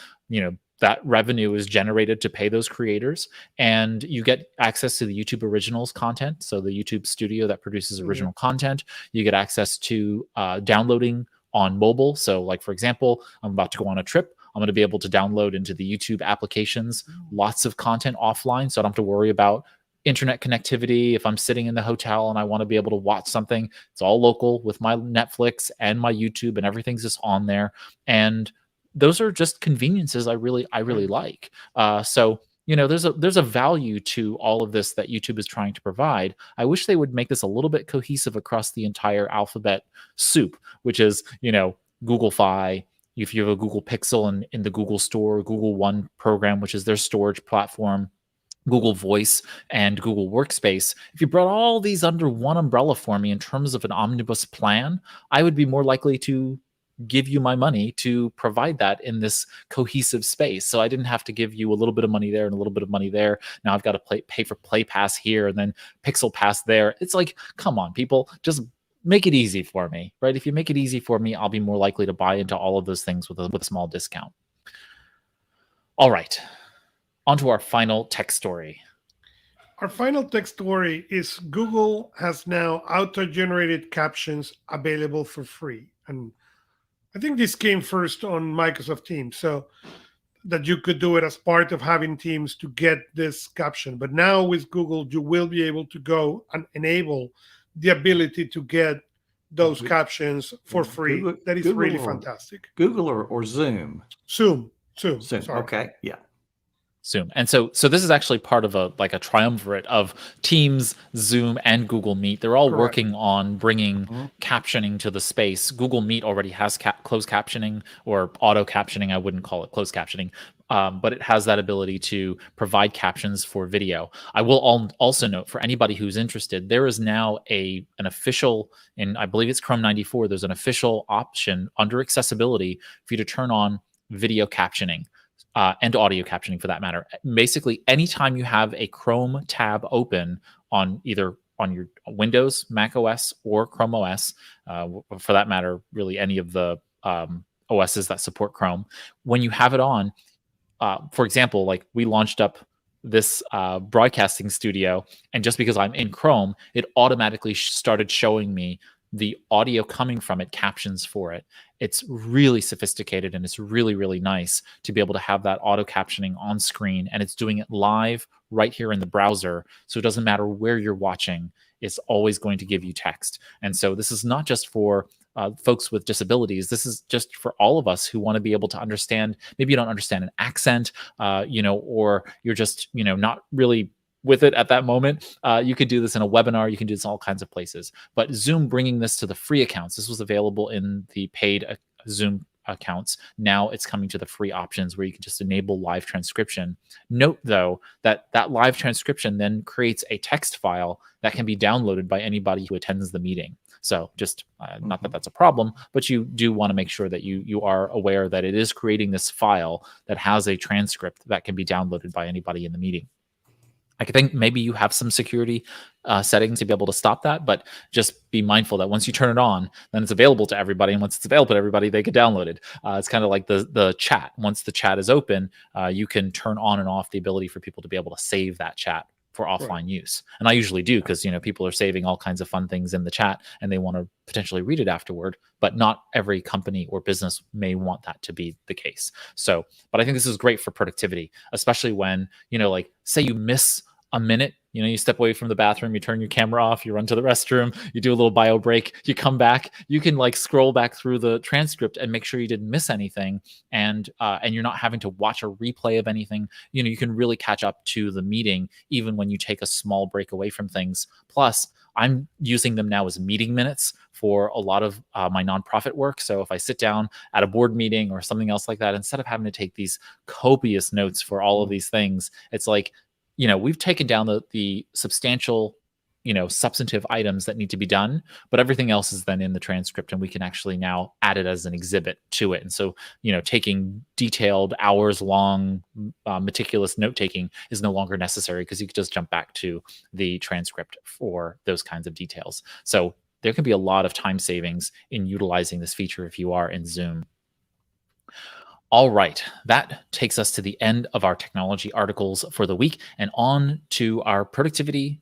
that revenue is generated to pay those creators, and you get access to the YouTube Originals content. So the YouTube studio that produces original content, you get access to downloading on mobile. So like, for example, I'm about to go on a trip. I'm going to be able to download into the YouTube applications lots of content offline. So I don't have to worry about internet connectivity. If I'm sitting in the hotel and I want to be able to watch something, it's all local with my Netflix and my YouTube, and everything's just on there. And those are just conveniences I really like. So there's a value to all of this that YouTube is trying to provide. I wish they would make this a little bit cohesive across the entire Alphabet soup, which is Google Fi. If you have a Google Pixel in the Google Store, Google One program, which is their storage platform, Google Voice, and Google Workspace. If you brought all these under one umbrella for me in terms of an omnibus plan, I would be more likely to give you my money to provide that in this cohesive space. So I didn't have to give you a little bit of money there and a little bit of money there. Now I've got to pay for Play Pass here and then Pixel Pass there. It's like, come on, people, just make it easy for me, right? If you make it easy for me, I'll be more likely to buy into all of those things with a small discount. All right, on to our final tech story. Our final tech story is Google has now auto-generated captions available for free. And I think this came first on Microsoft Teams, so that you could do it as part of having Teams to get this caption. But now with Google, you will be able to go and enable the ability to get those captions for free. That is really fantastic. Google or Zoom? Zoom. Sorry. Okay, yeah. Zoom. And so this is actually part of a triumvirate of Teams, Zoom, and Google Meet. They're all working on bringing captioning to the space. Google Meet already has closed captioning, or auto captioning. I wouldn't call it closed captioning, but it has that ability to provide captions for video. I will also note, for anybody who's interested, there is now an official, in I believe it's Chrome 94, there's an official option under accessibility for you to turn on video captioning. And audio captioning, for that matter. Basically, anytime you have a Chrome tab open on either on your Windows, Mac OS, or Chrome OS, for that matter, really any of the OSs that support Chrome, when you have it on, for example, like we launched up this broadcasting studio, and just because I'm in Chrome, it automatically started showing me the audio coming from it, captions for it. It's really sophisticated, and it's really, really nice to be able to have that auto captioning on screen, and it's doing it live right here in the browser. So it doesn't matter where you're watching, it's always going to give you text. And so this is not just for folks with disabilities. This is just for all of us who want to be able to understand. Maybe you don't understand an accent, or you're just, not really with it at that moment. You could do this in a webinar. You can do this in all kinds of places. But Zoom bringing this to the free accounts. This was available in the paid Zoom accounts. Now it's coming to the free options where you can just enable live transcription. Note, though, that that live transcription then creates a text file that can be downloaded by anybody who attends the meeting. So just not that that's a problem, but you do want to make sure that you are aware that it is creating this file that has a transcript that can be downloaded by anybody in the meeting. I think maybe you have some security settings to be able to stop that, but just be mindful that once you turn it on, then it's available to everybody. And once it's available to everybody, they can download it. It's kind of like the chat. Once the chat is open, you can turn on and off the ability for people to be able to save that chat for offline use. And I usually do, because people are saving all kinds of fun things in the chat and they want to potentially read it afterward, but not every company or business may want that to be the case. So, but I think this is great for productivity, especially when, like say you miss a minute, you step away from the bathroom, you turn your camera off, you run to the restroom, you do a little bio break, you come back, you can like scroll back through the transcript and make sure you didn't miss anything. And you're not having to watch a replay of anything. You can really catch up to the meeting, even when you take a small break away from things. Plus, I'm using them now as meeting minutes for a lot of my nonprofit work. So if I sit down at a board meeting or something else like that, instead of having to take these copious notes for all of these things, it's like, we've taken down the substantial, substantive items that need to be done, but everything else is then in the transcript, and we can actually now add it as an exhibit to it. And so, taking detailed, hours-long, meticulous note-taking is no longer necessary, because you can just jump back to the transcript for those kinds of details. So there can be a lot of time savings in utilizing this feature if you are in Zoom. All right, that takes us to the end of our technology articles for the week, and on to our productivity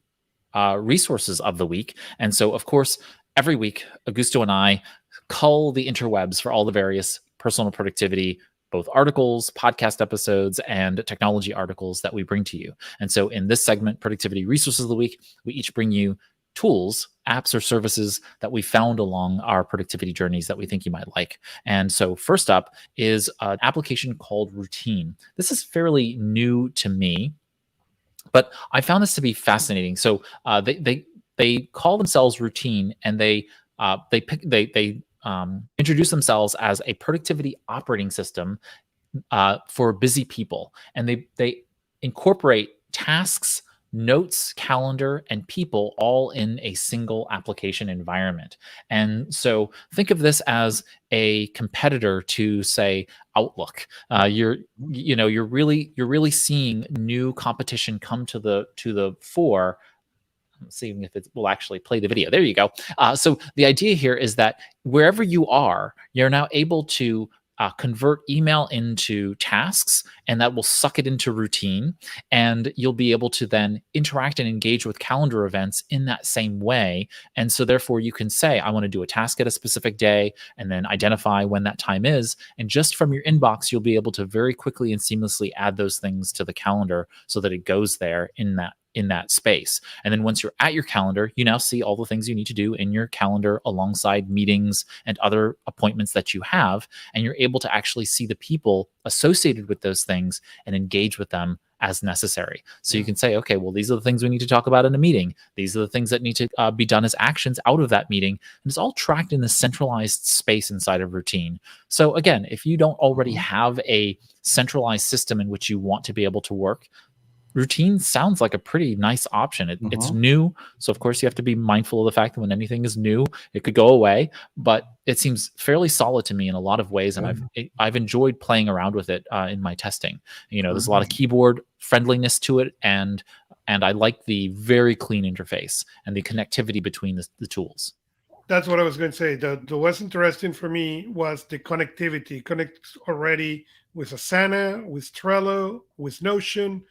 resources of the week. And so, of course, every week, Augusto and I cull the interwebs for all the various personal productivity, both articles, podcast episodes, and technology articles that we bring to you. And so in this segment, Productivity Resources of the Week, we each bring you tools, apps, or services that we found along our productivity journeys that we think you might like. And so first up is an application called Routine. This is fairly new to me, but I found this to be fascinating. So they call themselves Routine, and they introduce themselves as a productivity operating system for busy people, and they incorporate tasks, notes, calendar, and people all in a single application environment. And so think of this as a competitor to, say, Outlook. You're really seeing new competition come to the fore. Let's see if it will actually play the video. There you go. So the idea here is that wherever you are, you're now able to convert email into tasks, and that will suck it into Routine. And you'll be able to then interact and engage with calendar events in that same way. And so therefore you can say, I want to do a task at a specific day, and then identify when that time is. And just from your inbox, you'll be able to very quickly and seamlessly add those things to the calendar so that it goes there in that space. And then once you're at your calendar, you now see all the things you need to do in your calendar alongside meetings and other appointments that you have. And you're able to actually see the people associated with those things and engage with them as necessary. So you can say, okay, well, these are the things we need to talk about in a meeting. These are the things that need to be done as actions out of that meeting. And it's all tracked in this centralized space inside of Routine. So again, if you don't already have a centralized system in which you want to be able to work, Routine sounds like a pretty nice option. It's new, so of course you have to be mindful of the fact that when anything is new, it could go away. But it seems fairly solid to me in a lot of ways, and I've enjoyed playing around with it in my testing. There's a lot of keyboard friendliness to it, and I like the very clean interface and the connectivity between the tools. That's what I was going to say. The what's interesting for me was the connectivity. It connects already with Asana, with Trello, with Notion.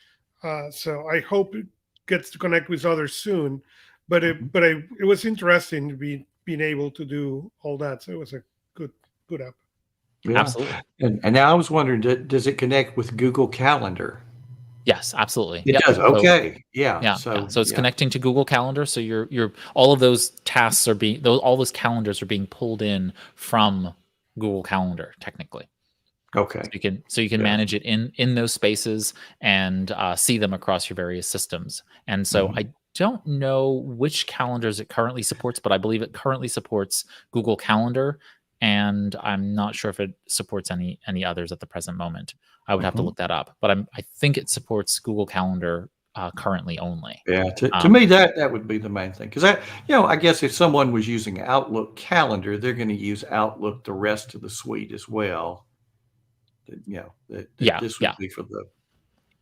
So I hope it gets to connect with others soon. But it was interesting to be being able to do all that. So it was a good app. Yeah. Absolutely. And now I was wondering, does it connect with Google Calendar? Yes, absolutely. It Yep. does. So, Okay. Yeah. yeah. So So it's yeah. connecting to Google Calendar. So you're all of those tasks are being all those calendars are being pulled in from Google Calendar technically. Okay. So you can Yeah. manage it in those spaces and see them across your various systems. And so Mhm. I don't know which calendars it currently supports, but I believe it currently supports Google Calendar, and I'm not sure if it supports any others at the present moment. I would have to Mhm. look that up, but I think it supports Google Calendar currently only. Yeah. To Um, me, that would be the main thing, because I guess if someone was using Outlook Calendar, they're going to use Outlook the rest of the suite as well. That yeah, this yeah. would be for the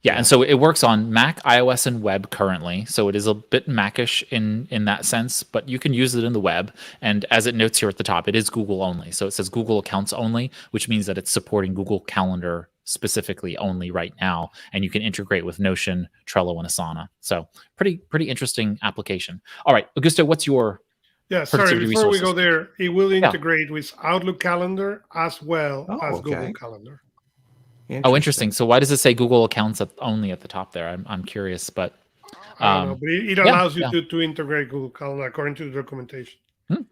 Yeah, and yeah. so it works on Mac, iOS, and web currently. So it is a bit Macish in that sense, but you can use it in the web. And as it notes here at the top, it is Google only. So it says Google accounts only, which means that it's supporting Google Calendar specifically only right now, and you can integrate with Notion, Trello, and Asana. So pretty interesting application. All right, Augusto, what's your Yeah, sorry, productivity before we resource go this week? there, it will Yeah. integrate with Outlook Calendar as well Oh, as Google okay. Calendar. Oh, interesting. Interesting. So why does it say Google accounts only at the top there? I'm curious, but I don't know, but it yeah, allows you yeah. to integrate Google Calendar according to the documentation.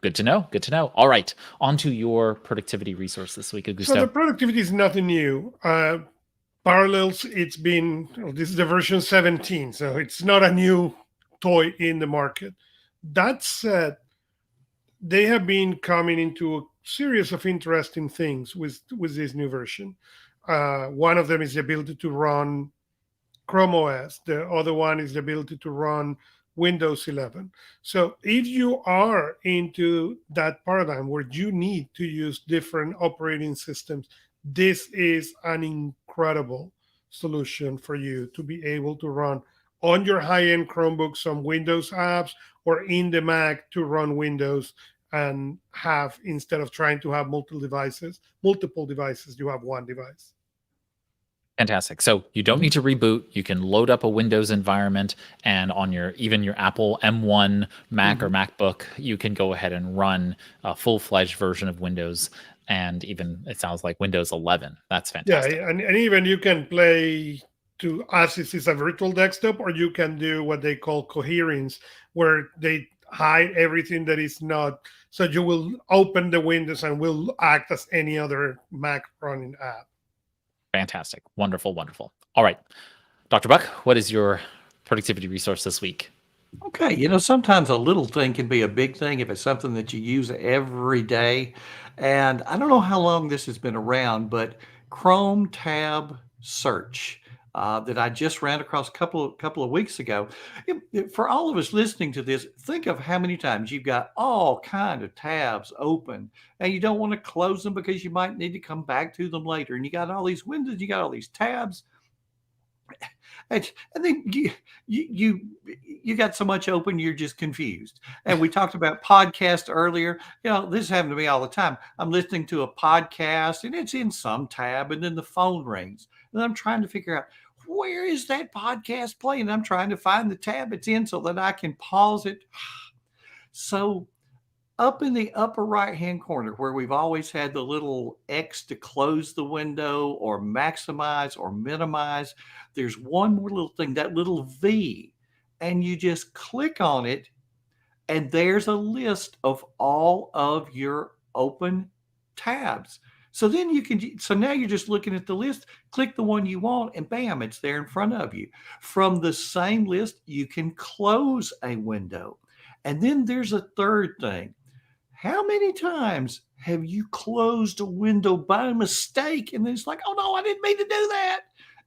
Good to know. Good to know. All right. On to your productivity resource this week, So the Augusto. productivity is nothing new. Parallels, this is the version 17, so it's not a new toy in the market. That said, they have been coming into a series of interesting things with this new version. One of them is the ability to run Chrome OS. The other one is the ability to run Windows 11. So if you are into that paradigm where you need to use different operating systems, this is an incredible solution for you to be able to run on your high-end Chromebook some Windows apps, or in the Mac to run Windows, and have, instead of trying to have multiple devices, you have one device. Fantastic. So you don't need to reboot. You can load up a Windows environment, and on your Apple M1 Mac or MacBook, you can go ahead and run a full-fledged version of Windows, and even it sounds like Windows 11. That's fantastic. Yeah, and even you can play to as if it's a virtual desktop, or you can do what they call coherence, where they hide everything that is not. So you will open the windows and will act as any other Mac running app. Fantastic. Wonderful, wonderful. All right. Dr. Buck, what is your productivity resource this week? Okay, sometimes a little thing can be a big thing if it's something that you use every day. And I don't know how long this has been around, but Chrome tab search that I just ran across a couple of weeks ago. For all of us listening to this, think of how many times you've got all kind of tabs open and you don't want to close them because you might need to come back to them later. And you got all these windows, you got all these tabs. And then you got so much open, you're just confused. And we talked about podcast earlier. This happened to me all the time. I'm listening to a podcast and it's in some tab, and then the phone rings, and I'm trying to figure out where is that podcast playing. I'm trying to find the tab it's in so that I can pause it. So up in the upper right-hand corner where we've always had the little X to close the window or maximize or minimize, there's one more little thing, that little V, and you just click on it, and there's a list of all of your open tabs. So now you're just looking at the list, click the one you want, and bam, it's there in front of you. From the same list, you can close a window. And then there's a third thing. How many times have you closed a window by mistake and then it's like, oh no, I didn't mean to do that.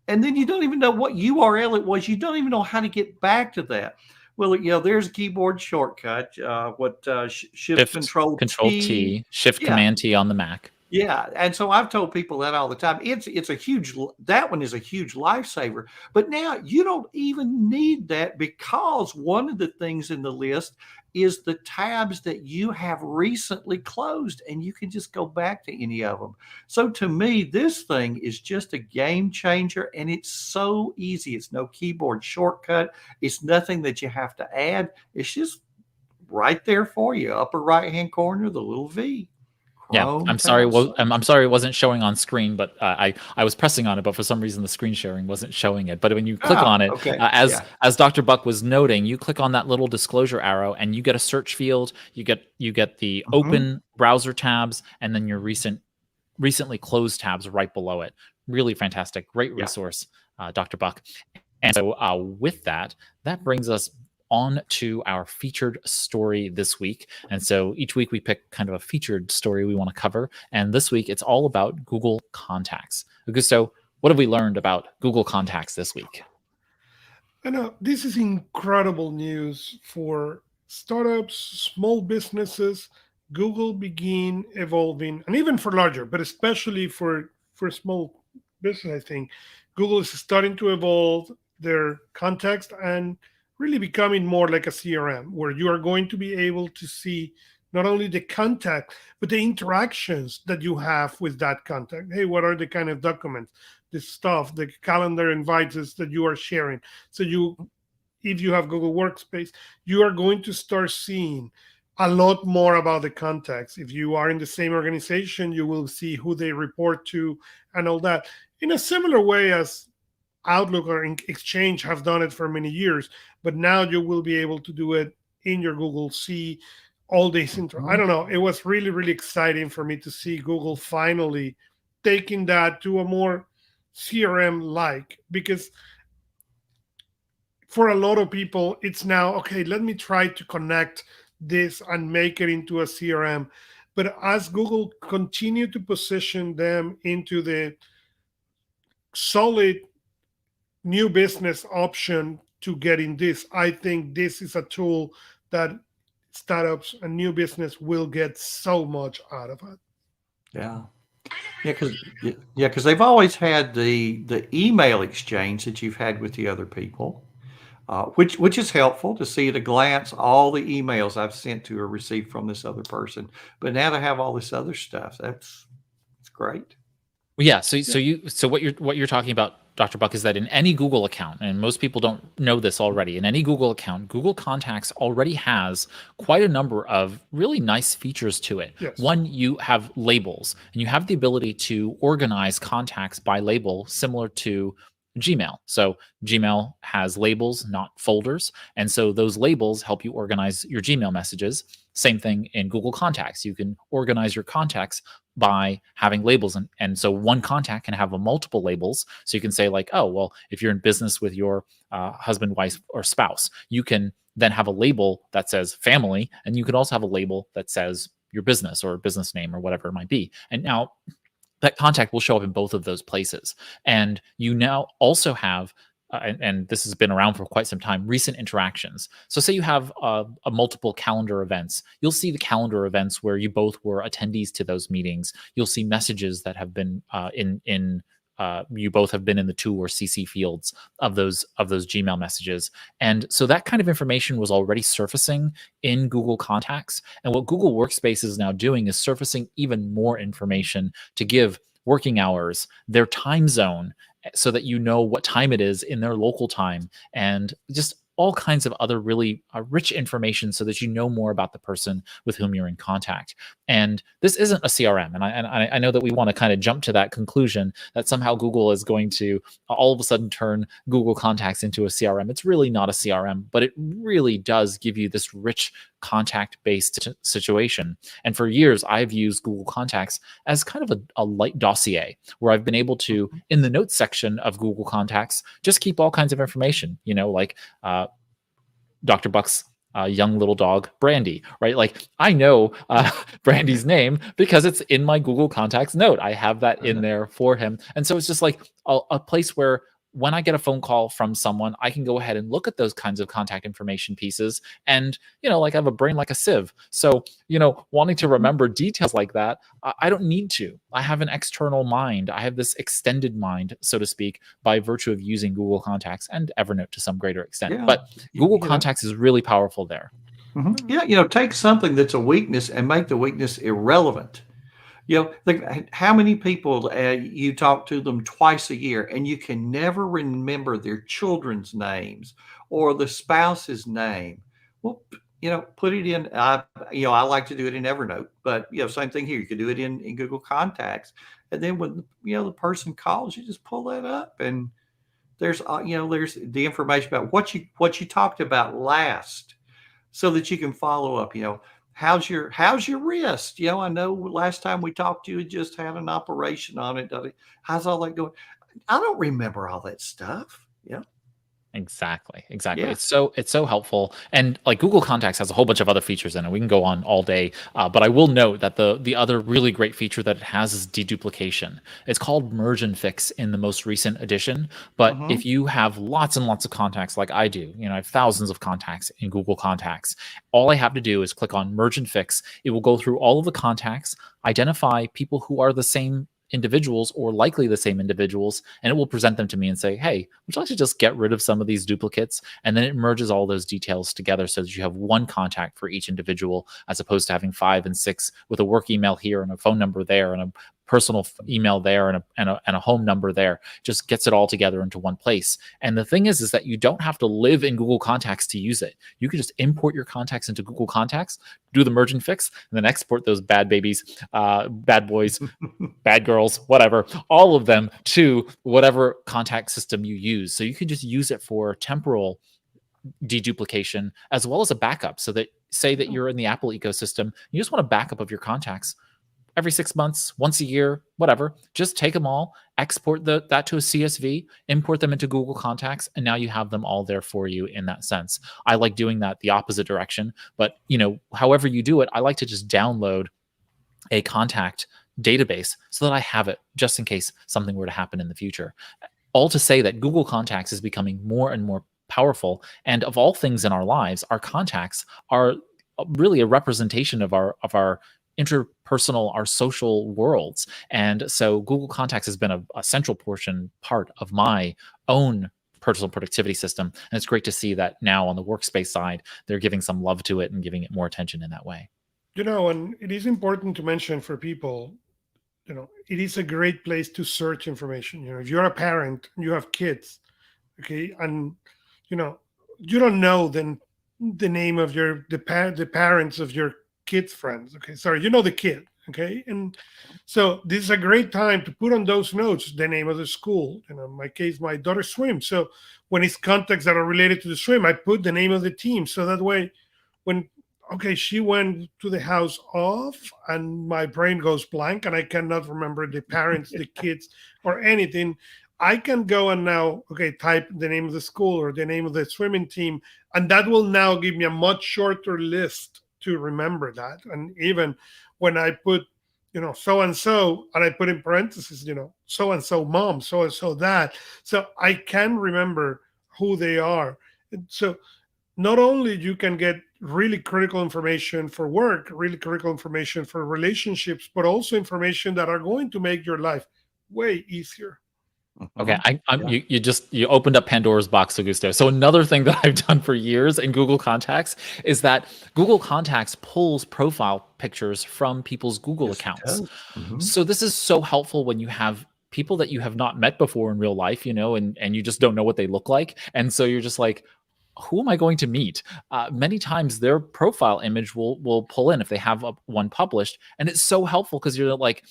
And then you don't even know what URL it was. You don't even know how to get back to that. Well, there's a keyboard shortcut. Shift Control Control T. T, Shift Yeah. Command T on the Mac. Yeah, and so I've told people that all the time. It's a huge that one is a huge lifesaver. But now you don't even need that because one of the things in the list is the tabs that you have recently closed and you can just go back to any of them. So to me, this thing is just a game changer and it's so easy. It's no keyboard shortcut. It's nothing that you have to add. It's just right there for you, upper right-hand corner, the little V. Yeah, Chrome I'm sorry. tabs. I'm sorry it wasn't showing on screen, but I was pressing on it, but for some reason the screen sharing wasn't showing it. But when you click on it, Okay. as Dr. Buck was noting, you click on that little disclosure arrow, and you get a search field. You get the open browser tabs, and then your recently closed tabs right below it. Really fantastic, great resource, Dr. Buck. And so with that brings us on to our featured story this week. And so each week we pick kind of a featured story we want to cover. And this week it's all about Google Contacts. Augusto, what have we learned about Google Contacts this week? I know this is incredible news for startups, small businesses. Google begin evolving, and even for larger, but especially for small business, I think Google is starting to evolve their context and really becoming more like a CRM, where you are going to be able to see not only the contact, but the interactions that you have with that contact. Hey, what are the kind of documents, the stuff, the calendar invites that you are sharing? So if you have Google Workspace, you are going to start seeing a lot more about the contacts. If you are in the same organization, you will see who they report to and all that. In a similar way as Outlook or Exchange have done it for many years, but now you will be able to do it in your Google. See all these I don't know. It was really, really exciting for me to see Google finally taking that to a more CRM like, because for a lot of people, it's now, okay, let me try to connect this and make it into a CRM. But as Google continue to position them into the solid new business option to getting this, I think this is a tool that startups and new business will get so much out of it. Yeah. Because they've always had the email exchange that you've had with the other people, which is helpful to see at a glance all the emails I've sent to or received from this other person. But now to have all this other stuff, that's great. Well, yeah. So what you're talking about, Dr. Buck, is that in any Google account, and most people don't know this already, in any Google account, Google Contacts already has quite a number of really nice features to it. Yes. One, you have labels, and you have the ability to organize contacts by label, similar to Gmail. So Gmail has labels, not folders. And so those labels help you organize your Gmail messages. Same thing in Google Contacts. You can organize your contacts by having labels. And so one contact can have multiple labels. So you can say like, oh, well, if you're in business with your husband, wife, or spouse, you can then have a label that says family. And you can also have a label that says your business or business name or whatever it might be. And now that contact will show up in both of those places. And you now also have, and this has been around for quite some time, recent interactions. So say you have a multiple calendar events. You'll see the calendar events where you both were attendees to those meetings. You'll see messages that have been you both have been in the to or CC fields of those Gmail messages. And so that kind of information was already surfacing in Google Contacts. And what Google Workspace is now doing is surfacing even more information to give working hours, their time zone, so that you know what time it is in their local time, and just all kinds of other really rich information so that you know more about the person with whom you're in contact. And this isn't a CRM. And I know that we want to kind of jump to that conclusion that somehow Google is going to all of a sudden turn Google Contacts into a CRM. It's really not a CRM, but it really does give you this rich contact-based situation. And for years, I've used Google Contacts as kind of a light dossier where I've been able to, in the notes section of Google Contacts, just keep all kinds of information, like Dr. Buck's young little dog, Brandy, right? Like I know Brandy's name because it's in my Google Contacts note. I have that in there for him. And so it's just like a place where when I get a phone call from someone, I can go ahead and look at those kinds of contact information pieces. And, like I have a brain like a sieve. So, wanting to remember details like that, I don't need to. I have an external mind. I have this extended mind, so to speak, by virtue of using Google Contacts and Evernote to some greater extent. Yeah. But Google Contacts is really powerful there. Yeah, take something that's a weakness and make the weakness irrelevant. Think how many people you talk to them twice a year and you can never remember their children's names or the spouse's name. Well, put it in. I like to do it in Evernote, but same thing here. You can do it in Google Contacts, and then when the person calls, you just pull that up, and there's there's the information about what you talked about last, so that you can follow up. How's your wrist? I know last time we talked, you just had an operation on it. How's all that going? I don't remember all that stuff. Exactly. Yeah. It's so helpful. And like Google Contacts has a whole bunch of other features in it. We can go on all day, but I will note that the other really great feature that it has is deduplication. It's called Merge and Fix in the most recent edition. But if you have lots and lots of contacts like I do, I have thousands of contacts in Google Contacts. All I have to do is click on Merge and Fix. It will go through all of the contacts, identify people who are the same individuals or likely the same individuals, and it will present them to me and say, hey, would you like to just get rid of some of these duplicates? And then it merges all those details together so that you have one contact for each individual, as opposed to having 5 and 6 with a work email here and a phone number there and a personal email there and a home number there. Just gets it all together into one place. And the thing is that you don't have to live in Google Contacts to use it. You can just import your contacts into Google Contacts, do the merge and fix, and then export those bad babies, bad boys, bad girls, whatever, all of them to whatever contact system you use. So you can just use it for temporal deduplication as well as a backup. So that, say that you're in the Apple ecosystem, you just want a backup of your contacts every 6 months, once a year, whatever. Just take them all, export that to a CSV, import them into Google Contacts, and now you have them all there for you in that sense. I like doing that the opposite direction, but however you do it, I like to just download a contact database so that I have it just in case something were to happen in the future. All to say that Google Contacts is becoming more and more powerful, and of all things in our lives, our contacts are really a representation of our interpersonal, our social worlds. And so Google Contacts has been a central part of my own personal productivity system. And it's great to see that now on the workspace side, they're giving some love to it and giving it more attention in that way. And it is important to mention for people, it is a great place to search information. If you're a parent, you have kids, okay, and you don't know the name of the parents of your kids' friends, okay, sorry, the kid, okay, and so this is a great time to put on those notes the name of the school. In my case, my daughter swims, so when it's contacts that are related to the swim, I put the name of the team, so that way when she went to the house off and my brain goes blank and I cannot remember the parents, the kids, or anything, I can go and now, type the name of the school or the name of the swimming team, and that will now give me a much shorter list to remember that. And even when I put, so-and-so, and I put in parentheses, so-and-so mom, so-and-so dad, so I can remember who they are. So not only you can get really critical information for work, really critical information for relationships, but also information that are going to make your life way easier. Okay, you opened up Pandora's box, Augusto. So another thing that I've done for years in Google Contacts is that Google Contacts pulls profile pictures from people's Google accounts. So this is so helpful when you have people that you have not met before in real life, and you just don't know what they look like. And so you're just like, who am I going to meet? Many times their profile image will pull in if they have one published. And it's so helpful because you're like,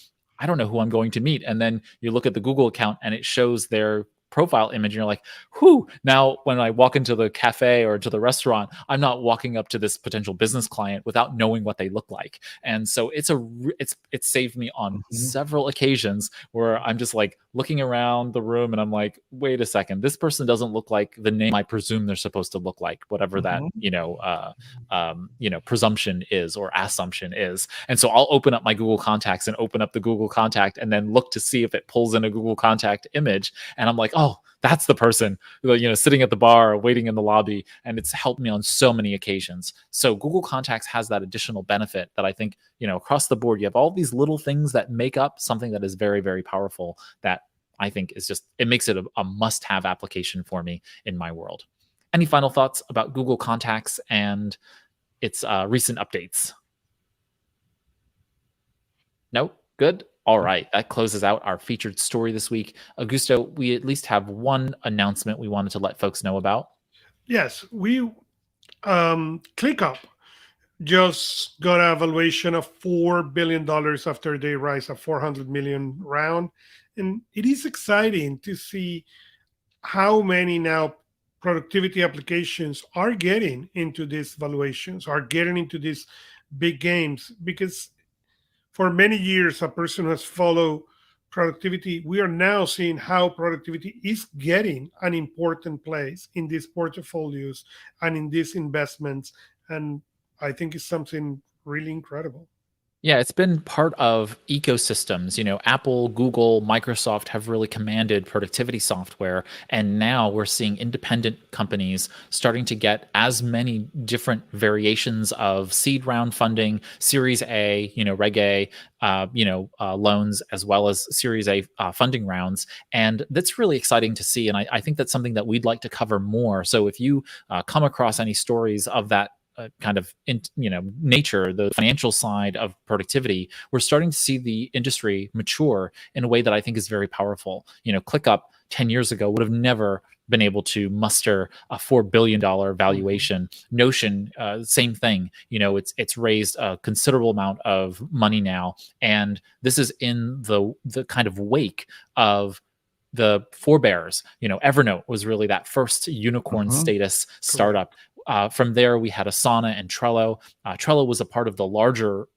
I don't know who I'm going to meet. And then you look at the Google account and it shows their profile image and you're like, whew. Now, when I walk into the cafe or to the restaurant, I'm not walking up to this potential business client without knowing what they look like. And so it's saved me on several occasions where I'm just like looking around the room and I'm like, wait a second, this person doesn't look like the name I presume they're supposed to look like, whatever that, presumption is or assumption is. And so I'll open up my Google Contacts and open up the Google Contact and then look to see if it pulls in a Google Contact image. And I'm like, oh, that's the person, sitting at the bar or waiting in the lobby, and it's helped me on so many occasions. So Google Contacts has that additional benefit that I think, across the board, you have all these little things that make up something that is very, very powerful, that I think is it makes it a must-have application for me in my world. Any final thoughts about Google Contacts and its recent updates? No? Good? All right. That closes out our featured story this week. Augusto, we at least have one announcement we wanted to let folks know about. Yes, we ClickUp just got a valuation of $4 billion after they rise a 400 million round. And it is exciting to see how many now productivity applications are getting into these valuations, are getting into these big games, because for many years, a person who has followed productivity, we are now seeing how productivity is getting an important place in these portfolios and in these investments. And I think it's something really incredible. Yeah, it's been part of ecosystems. Apple, Google, Microsoft have really commanded productivity software. And now we're seeing independent companies starting to get as many different variations of seed round funding, Series A, Reg A, loans, as well as Series A funding rounds. And that's really exciting to see. And I think that's something that we'd like to cover more. So if you come across any stories of that kind of nature, the financial side of productivity, we're starting to see the industry mature in a way that I think is very powerful. ClickUp 10 years ago would have never been able to muster a $4 billion valuation. Notion, same thing. It's raised a considerable amount of money now, and this is in the kind of wake of the forebears. Evernote was really that first unicorn status startup. From there, we had Asana and Trello. Trello was a part of the larger,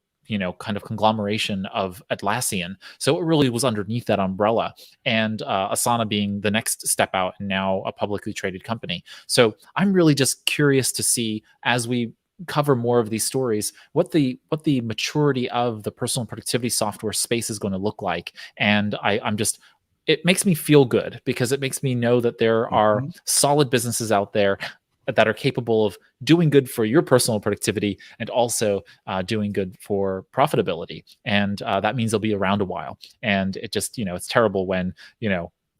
kind of conglomeration of Atlassian. So it really was underneath that umbrella. And Asana being the next step out, and now a publicly traded company. So I'm really just curious to see, as we cover more of these stories, what the maturity of the personal productivity software space is going to look like. And it makes me feel good, because it makes me know that there are solid businesses out there that are capable of doing good for your personal productivity and also doing good for profitability. And that means they'll be around a while. And it just, it's terrible when,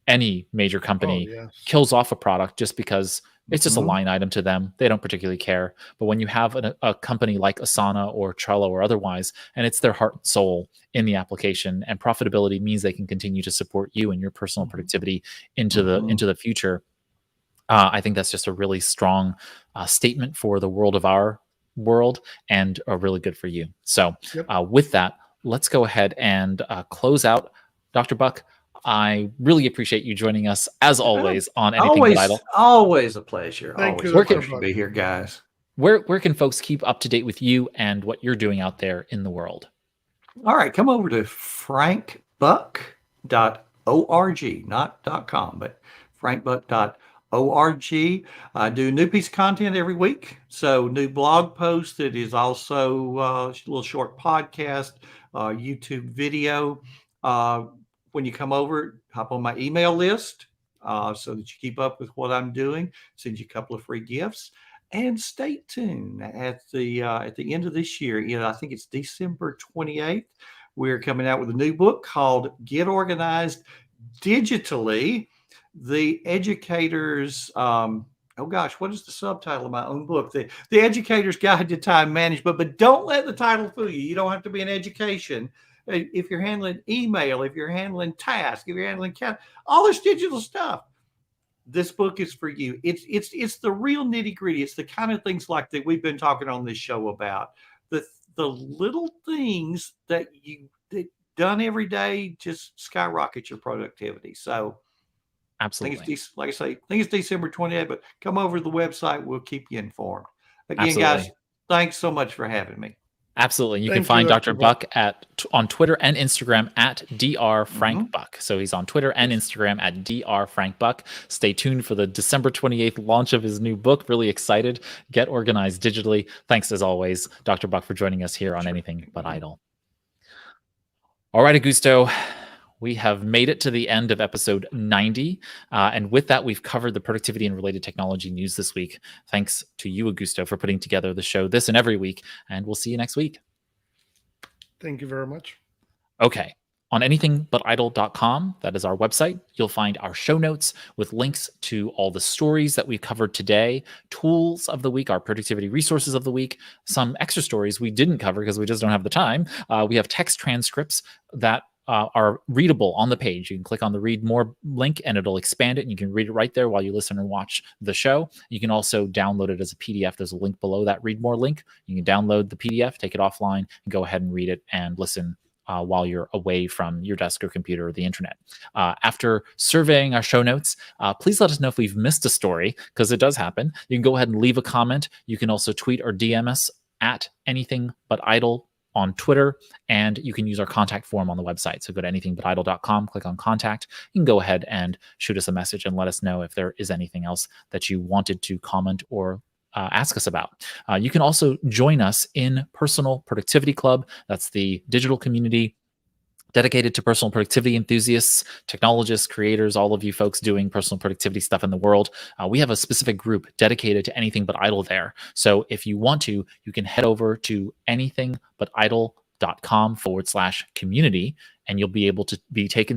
any major company kills off a product just because it's just a line item to them. They don't particularly care. But when you have a company like Asana or Trello or otherwise, and it's their heart and soul in the application, and profitability means they can continue to support you and your personal productivity into the future, I think that's just a really strong statement for the world of our world, and really good for you. So with that, let's go ahead and close out. Dr. Buck, I really appreciate you joining us, as always, on Anything But Idle. Always a pleasure. Thank always you, a pleasure to be here, guys. Where can folks keep up to date with you and what you're doing out there in the world? All right, come over to frankbuck.org, not .com, but frankbuck.org. I do a new piece of content every week. So new blog post that is also a little short podcast, YouTube video. When you come over, hop on my email list so that you keep up with what I'm doing. Send you a couple of free gifts. And stay tuned at the end of this year. I think it's December 28th. We're coming out with a new book called Get Organized Digitally. The Educator's, what is the subtitle of my own book? The Educator's Guide to Time Management. But don't let the title fool you. You don't have to be in education. If you're handling email, if you're handling tasks, if you're handling all this digital stuff, this book is for you. It's the real nitty gritty. It's the kind of things like that we've been talking on this show about. The little things that done every day just skyrocket your productivity. So absolutely, like I say, I think it's December 28th, but come over to the website. We'll keep you informed. Again, absolutely. Guys, thanks so much for having me. Absolutely. You can find Dr. Buck on Twitter and Instagram at Dr. Frank Buck. So he's on Twitter and Instagram at Dr. Frank Buck. Stay tuned for the December 28th launch of his new book. Really excited. Get Organized Digitally. Thanks, as always, Dr. Buck, for joining us here on Anything But Idle. All right, Augusto. We have made it to the end of episode 90. And with that, we've covered the productivity and related technology news this week. Thanks to you, Augusto, for putting together the show this and every week. And we'll see you next week. Thank you very much. Okay. On anythingbutidle.com, that is our website, you'll find our show notes with links to all the stories that we've covered today, tools of the week, our productivity resources of the week, some extra stories we didn't cover because we just don't have the time. We have text transcripts that are readable on the page. You can click on the read more link and it'll expand it, and you can read it right there while you listen and watch the show. You can also download it as a PDF. There's a link below that read more link. You can download the PDF, take it offline, and go ahead and read it and listen while you're away from your desk or computer or the internet. After surveying our show notes, please let us know if we've missed a story, because it does happen. You can go ahead and leave a comment. You can also tweet or DM us at anythingbutidle on Twitter, and you can use our contact form on the website. So go to anythingbutidle.com, click on contact. You can go ahead and shoot us a message and let us know if there is anything else that you wanted to comment or ask us about. You can also join us in Personal Productivity Club. That's the digital community dedicated to personal productivity enthusiasts, technologists, creators, all of you folks doing personal productivity stuff in the world. We have a specific group dedicated to anything but idle there. So if you want to, you can head over to anythingbutidle.com/community, and you'll be able to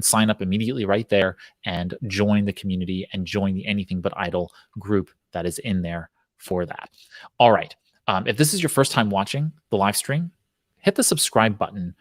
sign up immediately right there and join the community and join the Anything But Idle group that is in there for that. All right. If this is your first time watching the live stream, hit the subscribe button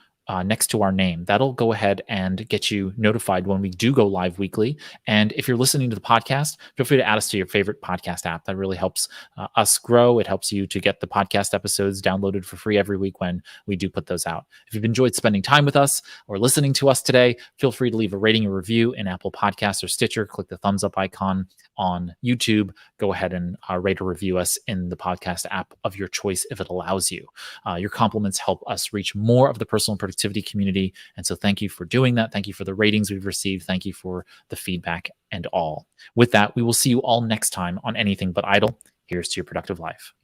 next to our name. That'll go ahead and get you notified when we do go live weekly. And if you're listening to the podcast, feel free to add us to your favorite podcast app. That really helps us grow. It helps you to get the podcast episodes downloaded for free every week when we do put those out. If you've enjoyed spending time with us or listening to us today, feel free to leave a rating or review in Apple Podcasts or Stitcher. Click the thumbs up icon on YouTube. Go ahead and rate or review us in the podcast app of your choice if it allows you. Your compliments help us reach more of the personal productivity community. And so thank you for doing that. Thank you for the ratings we've received. Thank you for the feedback and all. With that, we will see you all next time on Anything But Idle. Here's to your productive life.